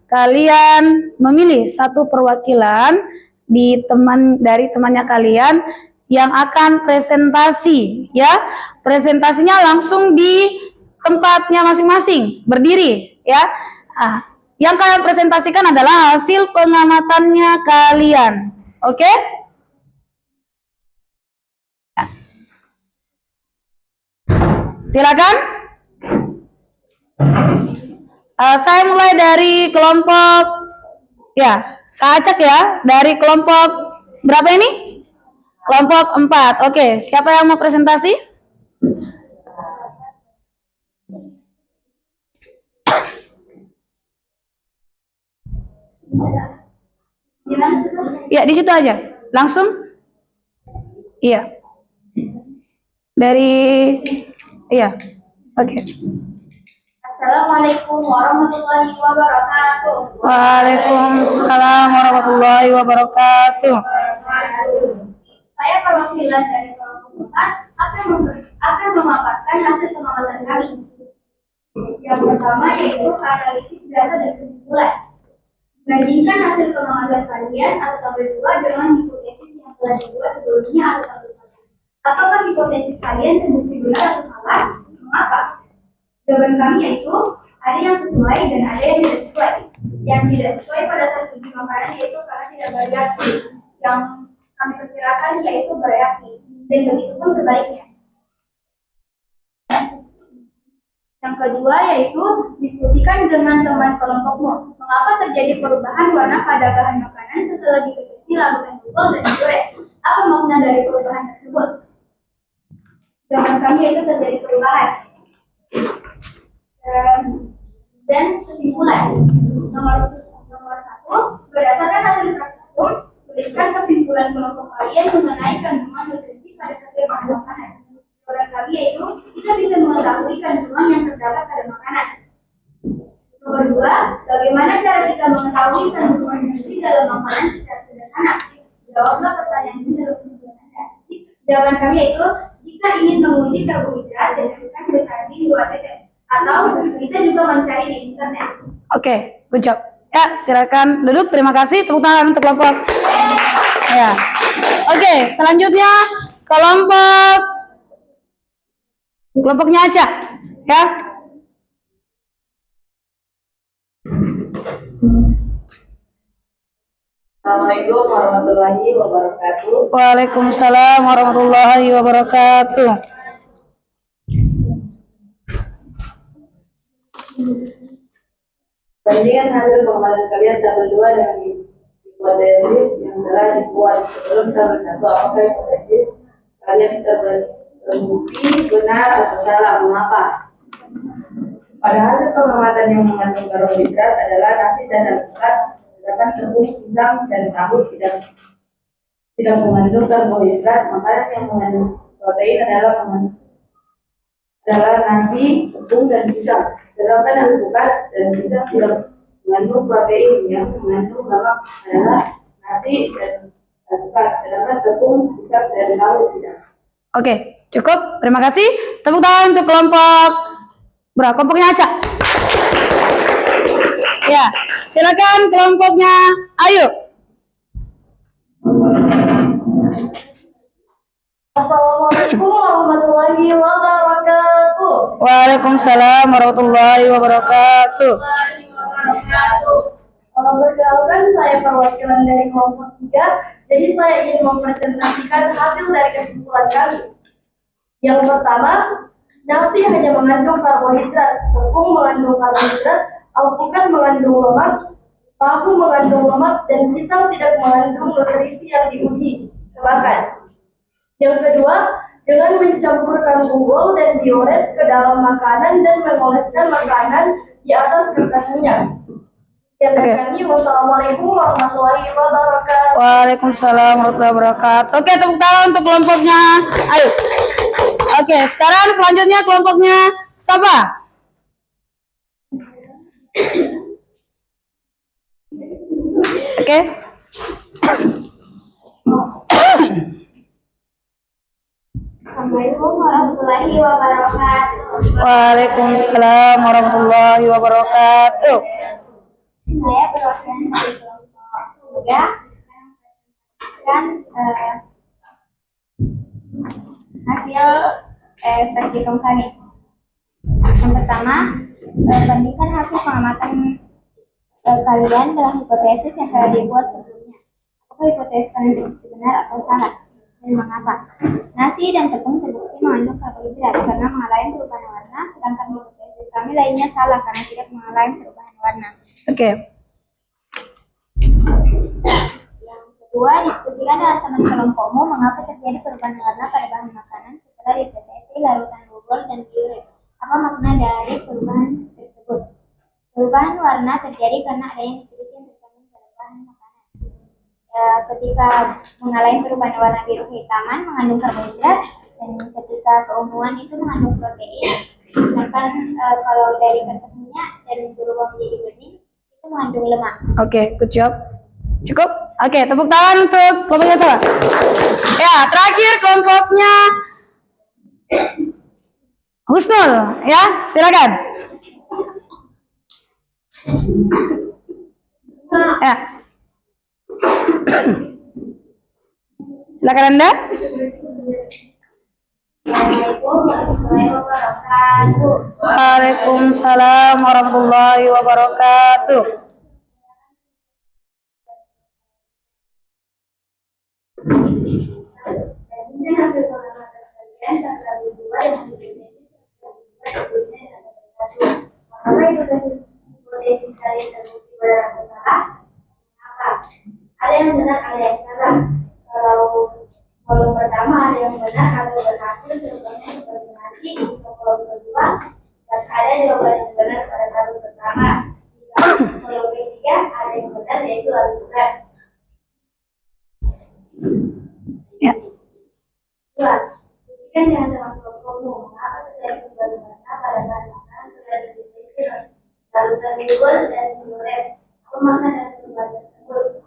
S1: kalian memilih satu perwakilan dari temannya kalian yang akan presentasi, ya. Presentasinya langsung di tempatnya masing-masing, berdiri, ya. Yang kalian presentasikan adalah hasil pengamatannya kalian. Oke? Silakan. Saya mulai dari kelompok, ya, saya acak ya, dari kelompok berapa ini? Kelompok 4. Oke, siapa yang mau presentasi? Ya, di situ aja. Langsung? Iya. Iya. Oke.
S2: Assalamualaikum warahmatullahi wabarakatuh.
S1: Waalaikumsalam warahmatullahi wabarakatuh.
S2: Saya perwakilan dari kelompok 4 akan memaparkan hasil pengamatan kami. Yang pertama yaitu analisis data dan kesimpulan. Bandingkan hasil pengamatan kalian atau tabel 2 dengan hipotesis yang telah dibuat sebelumnya atau tabel 1. Apakah hipotesis kalian terbukti benar atau salah? Mengapa? Jawaban kami yaitu ada yang sesuai dan ada yang tidak sesuai. Yang tidak sesuai pada saat uji makanan yaitu karena tidak bereaksi. Yang kami perkirakan yaitu bereaksi. Dan begitu pun sebaliknya. Yang kedua yaitu diskusikan dengan teman kelompokmu. Mengapa terjadi perubahan warna pada bahan makanan setelah dikonsumsi larutan gula dan digoreng? Apa makna dari perubahan tersebut? Jawaban kami yaitu terjadi perubahan. Dan kesimpulan. Nomor 1, berdasarkan hasil praktikum, tuliskan kesimpulan kelompok kalian mengenai kandungan nutrisi pada setiap bahan makanan. Jawaban kami yaitu kita bisa mengetahui kandungan yang terdapat pada makanan. Nomor 2, bagaimana cara kita mengetahui kandungan nutrisi dalam makanan secara sederhana? Jawablah pertanyaan ini dalam tujuan Anda. Jawaban kami yaitu jika ingin menguji karbohidrat, dengarkan vitamin 2 tetes. Atau bisa juga mencari di internet.
S1: Oke, good job. Ya, silakan duduk. Terima kasih. Tepuk tangan untuk kelompok. Ya. Oke, selanjutnya kelompoknya Aca. Ya.
S4: Assalamualaikum warahmatullahi wabarakatuh.
S1: Waalaikumsalam warahmatullahi wabarakatuh.
S4: Bandingkan hasil pengamatan kalian tabel 2 dengan hipotesis yang telah dibuat sebelum tabel 1. Apakah hipotesis kalian terbukti benar atau salah? Mengapa? Pada hasil pengamatan yang mengandung karbohidrat adalah nasi dan alpukat, sedangkan tepung, pisang, dan tahu tidak mengandung karbohidrat. Makanan yang mengandung protein adalah nasi, tepung, dan pisang. Sedangkan alpukat dan pisang tidak mengandung protein. Yang mengandung lemak adalah nasi dan alpukat. Sedangkan tepung, pisang, dan tahu tidak.
S1: Oke, cukup. Terima kasih. Tepuk tangan untuk kelompoknya Aca. Ya, silakan kelompoknya Ayu.
S3: Assalamualaikum warahmatullahi wabarakatuh.
S1: Waalaikumsalam warahmatullahi wabarakatuh.
S3: Perkenalkan, saya perwakilan dari kelompok 3. Jadi saya ingin mempresentasikan hasil dari kesimpulan kami. Yang pertama, nasi hanya mengandung karbohidrat, tepung mengandung karbohidrat, alpukat mengandung lemak, tahu mengandung lemak, dan pisang tidak mengandung nutrisi yang diuji. Bahkan, yang kedua, dengan mencampurkan gula dan dioret ke dalam makanan dan mengoleskan makanan di atas kertas minyak. Kami, wassalamualaikum warahmatullahi wabarakatuh.
S1: Waalaikumsalam warahmatullahi wabarakatuh. Oke, tepuk tangan untuk kelompoknya Ayu. Oke, sekarang selanjutnya kelompoknya Sapa. Oke.
S2: Assalamualaikum warahmatullahi wabarakatuh.
S1: Waalaikumsalam warahmatullahi wabarakatuh.
S2: Saya perwakilan dari kelompok 3 dan hasil praktikum kami. Yang pertama, bandingkan hasil pengamatan kalian dalam hipotesis yang telah dibuat sebelumnya. Apakah hipotesis kalian itu benar atau salah? Dan mengapa? Nasi dan tepung terbukti mengandung karbohidrat karena mengalami perubahan warna, sedangkan hipotesis kami lainnya salah karena tidak mengalami perubahan warna.
S1: Oke.
S2: Yang kedua, diskusikan dengan teman kelompokmu mengapa terjadi perubahan warna pada bahan makanan setelah dideteksi larutan bubur dan diuret. Apa makna dari perubahan tersebut? Perubahan warna terjadi karena adanya nutrisi yang terkandung dalam bahan makanan. Ketika mengalami perubahan warna biru kehitaman mengandung karbohidrat, dan ketika keunguan itu mengandung protein. Sedangkan kalau dari kertas minyak dan berubah menjadi bening itu mengandung lemak.
S1: Oke, good job. Cukup? Oke, tepuk tangan untuk kelompoknya salah. Ya, terakhir kelompoknya Husnul, ya, silakan. Ya. Silakan Anda.
S2: Assalamualaikum warahmatullahi wabarakatuh.
S1: Waalaikumsalam warahmatullahi wabarakatuh.
S2: Ini hasil pengamatan kalian tanggal 2 dan apa hipotesis kalian terbukti benar atau salah? Apa? Ada yang benar, ada yang salah. Kalau kolom pertama ada yang benar atau berhasil, contohnya seperti nasi, untuk kolom kedua, dan ada jawaban yang benar pada tabel pertama. Di kolom ketiga ada yang benar, yaitu al-bulan.
S1: Ya.
S2: Dua, diskusikan dengan teman kelompokmu mengapa terjadi perubahan warna pada bahan makanan setelah dideteksi larutan bubur dan diuret. Apa makna dari perubahan tersebut?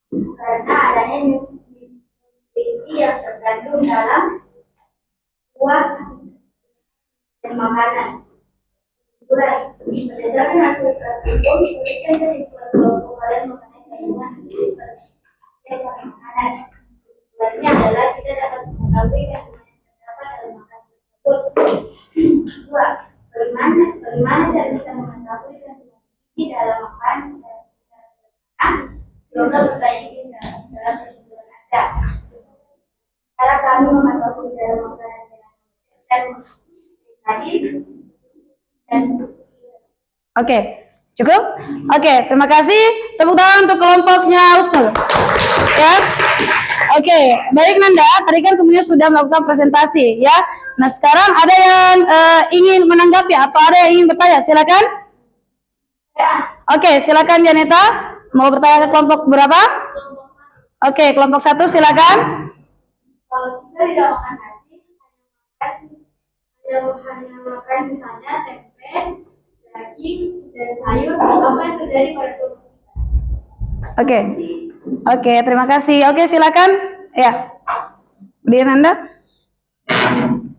S2: Karena adanya nutrisi yang terkandung dalam buah dan makanan. Dua, berdasarkan hasil praktikum, tuliskan kesimpulan kelompok kalian mengenai kandungan nutrisi pada makanan. Kesimpulannya adalah kita dapat mengetahui kandungan yang terdapat dalam makanan tersebut. Dua, bagaimana cara kita mengetahui kandungan gizi dalam makanan Contoh pertanyaan dalam kesimpulan Anda. Cara kami mengetahui dalam makanan dan tadi dan
S1: Oke, cukup? Oke, terima kasih. Tepuk tangan untuk kelompoknya Husnul. Ya. Oke, baik Nanda, tadi kan semuanya sudah melakukan presentasi ya. Nah, sekarang ada yang ingin menanggapi atau ada yang ingin bertanya? Silakan. Oke, silakan Janeta. Mau bertanya ke kelompok berapa? Oke, kelompok 1 silakan.
S3: Kalau kita tidak makan nasi, hanya makan misalnya tempe, daging, dan sayur, apa yang terjadi pada tubuh kita?
S1: Oke. Oke, terima kasih. Oke, silakan. Ya. Kemudian Anda?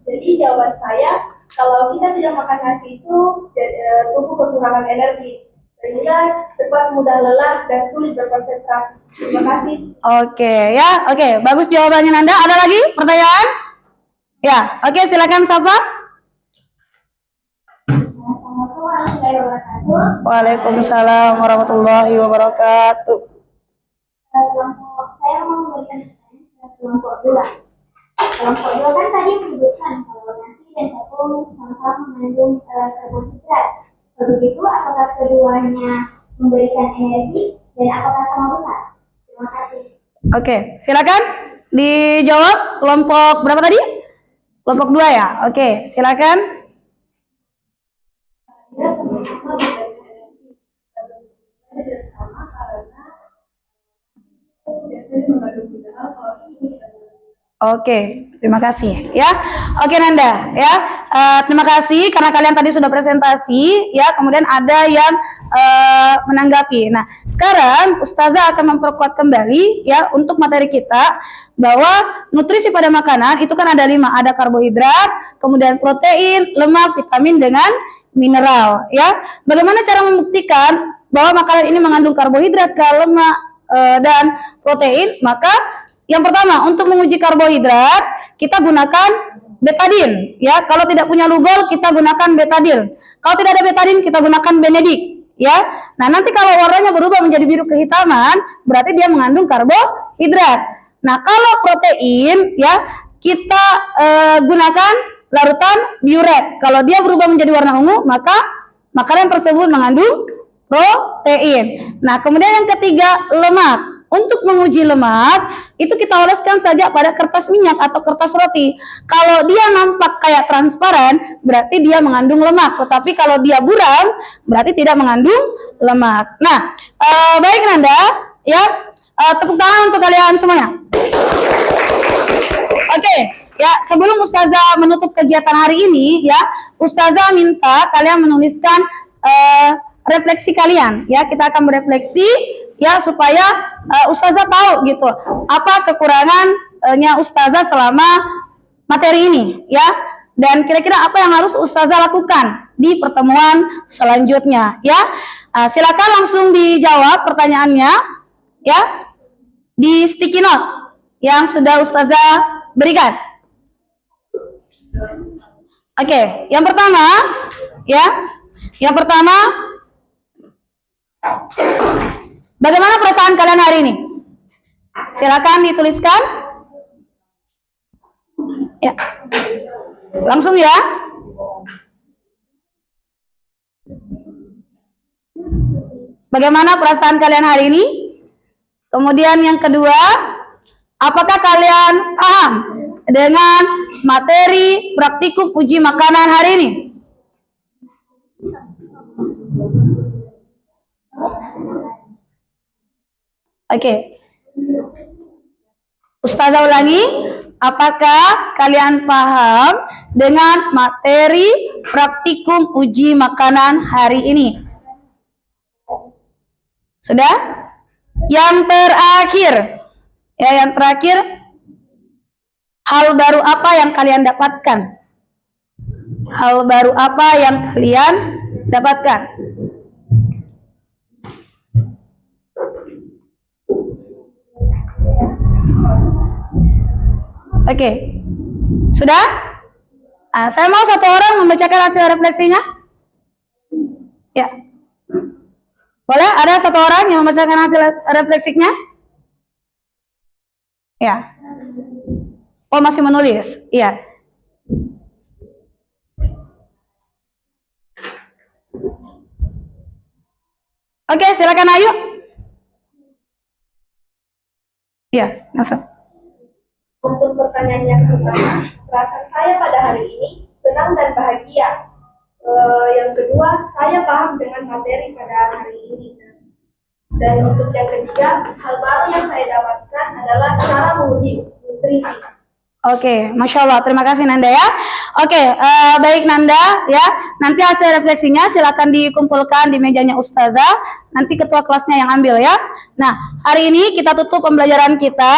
S3: Jadi jawaban saya, kalau kita tidak makan nasi itu tubuh kekurangan energi, sehingga cepat mudah lelah dan sulit berkonsentrasi. Terima kasih.
S1: Oke, ya. Oke, bagus jawabannya Nanda. Ada lagi pertanyaan? Ya. Oke, silakan Safa.
S2: Assalamualaikum warahmatullahi wabarakatuh.
S1: Waalaikumsalam warahmatullahi wabarakatuh.
S2: Kelompok saya mau memberikan pertanyaan ke kelompok 2. Kelompok 2 kan tadi menyebutkan kalau nasi dan tepung sama-sama mengandung karbohidrat. Begitu, apakah keduanya memberikan energi dan apakah sama besar? Terima kasih.
S1: Oke, silakan dijawab. Kelompok berapa tadi? Kelompok 2 ya. Oke, silakan.
S3: Kita sama-sama memberikan energi. Dan sama karena biasanya mengandung mineral kalau itu
S1: Oke, terima kasih ya. Oke Nanda ya, terima kasih karena kalian tadi sudah presentasi ya. Kemudian ada yang menanggapi. Nah, sekarang Ustazah akan memperkuat kembali ya untuk materi kita bahwa nutrisi pada makanan itu kan ada 5, ada karbohidrat, kemudian protein, lemak, vitamin dengan mineral ya. Bagaimana cara membuktikan bahwa makanan ini mengandung karbohidrat, lemak dan protein? Maka yang pertama, untuk menguji karbohidrat, kita gunakan betadin. Ya, kalau tidak punya Lugol, kita gunakan betadin. Kalau tidak ada betadin, kita gunakan Benedik. Ya, nah nanti kalau warnanya berubah menjadi biru kehitaman, berarti dia mengandung karbohidrat. Nah, kalau protein, ya kita gunakan larutan biuret. Kalau dia berubah menjadi warna ungu, maka makanan tersebut mengandung protein. Nah, kemudian yang ketiga, lemak. Untuk menguji lemak, itu kita oleskan saja pada kertas minyak atau kertas roti. Kalau dia nampak kayak transparan, berarti dia mengandung lemak. Tetapi kalau dia buram, berarti tidak mengandung lemak. Nah, baik Nanda, ya, tepuk tangan untuk kalian semuanya. Oke, ya, sebelum Ustazah menutup kegiatan hari ini, ya, Ustazah minta kalian menuliskan refleksi kalian. Ya, kita akan berefleksi. Ya, supaya Ustazah tahu gitu apa kekurangannya Ustazah selama materi ini ya, dan kira-kira apa yang harus Ustazah lakukan di pertemuan selanjutnya ya. Silakan langsung dijawab pertanyaannya ya di sticky note yang sudah Ustazah berikan. Oke, yang pertama ya, yang pertama, bagaimana perasaan kalian hari ini? Silakan dituliskan. Ya. Langsung ya. Bagaimana perasaan kalian hari ini? Kemudian yang kedua, apakah kalian paham dengan materi praktikum uji makanan hari ini? Oke, Ustazah ulangi, apakah kalian paham dengan materi praktikum uji makanan hari ini? Sudah? Yang terakhir, ya yang terakhir, hal baru apa yang kalian dapatkan? Hal baru apa yang kalian dapatkan? Oke, sudah? Saya mau satu orang membacakan hasil refleksinya. Ya, boleh? Ada satu orang yang membacakan hasil refleksinya? Ya. Oh, masih menulis? Iya. Oke, silakan Ayu. Iya, langsung.
S3: Untuk pertanyaan yang pertama, perasaan saya pada hari ini senang dan bahagia. Yang kedua, saya paham dengan materi pada hari ini. Dan untuk yang ketiga, hal baru yang saya dapatkan adalah cara menguji nutrisi.
S1: Oke, Masya Allah, terima kasih Nanda ya. Oke, baik Nanda ya. Nanti hasil refleksinya silakan dikumpulkan di mejanya Ustazah. Nanti ketua kelasnya yang ambil ya. Nah, hari ini kita tutup pembelajaran kita.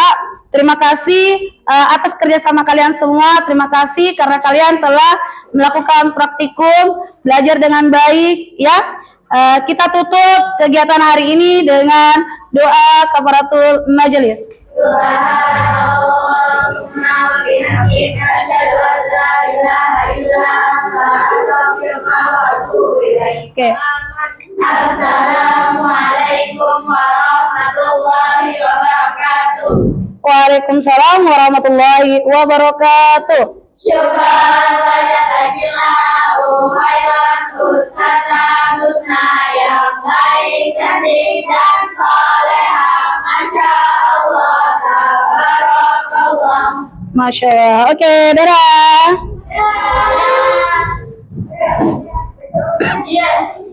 S1: Terima kasih atas kerjasama kalian semua. Terima kasih karena kalian telah melakukan praktikum, belajar dengan baik ya. Kita tutup kegiatan hari ini dengan doa kafaratul majelis. Oke.
S2: Assalamualaikum warahmatullahi wabarakatuh.
S1: Waalaikumsalam warahmatullahi wabarakatuh.
S2: Syukran wa jazakillahu khairan Ustazah Husna yang baik, cantik dan solehah. Masya Allah, tabarakallah.
S1: Masya Allah. Oke, dadah.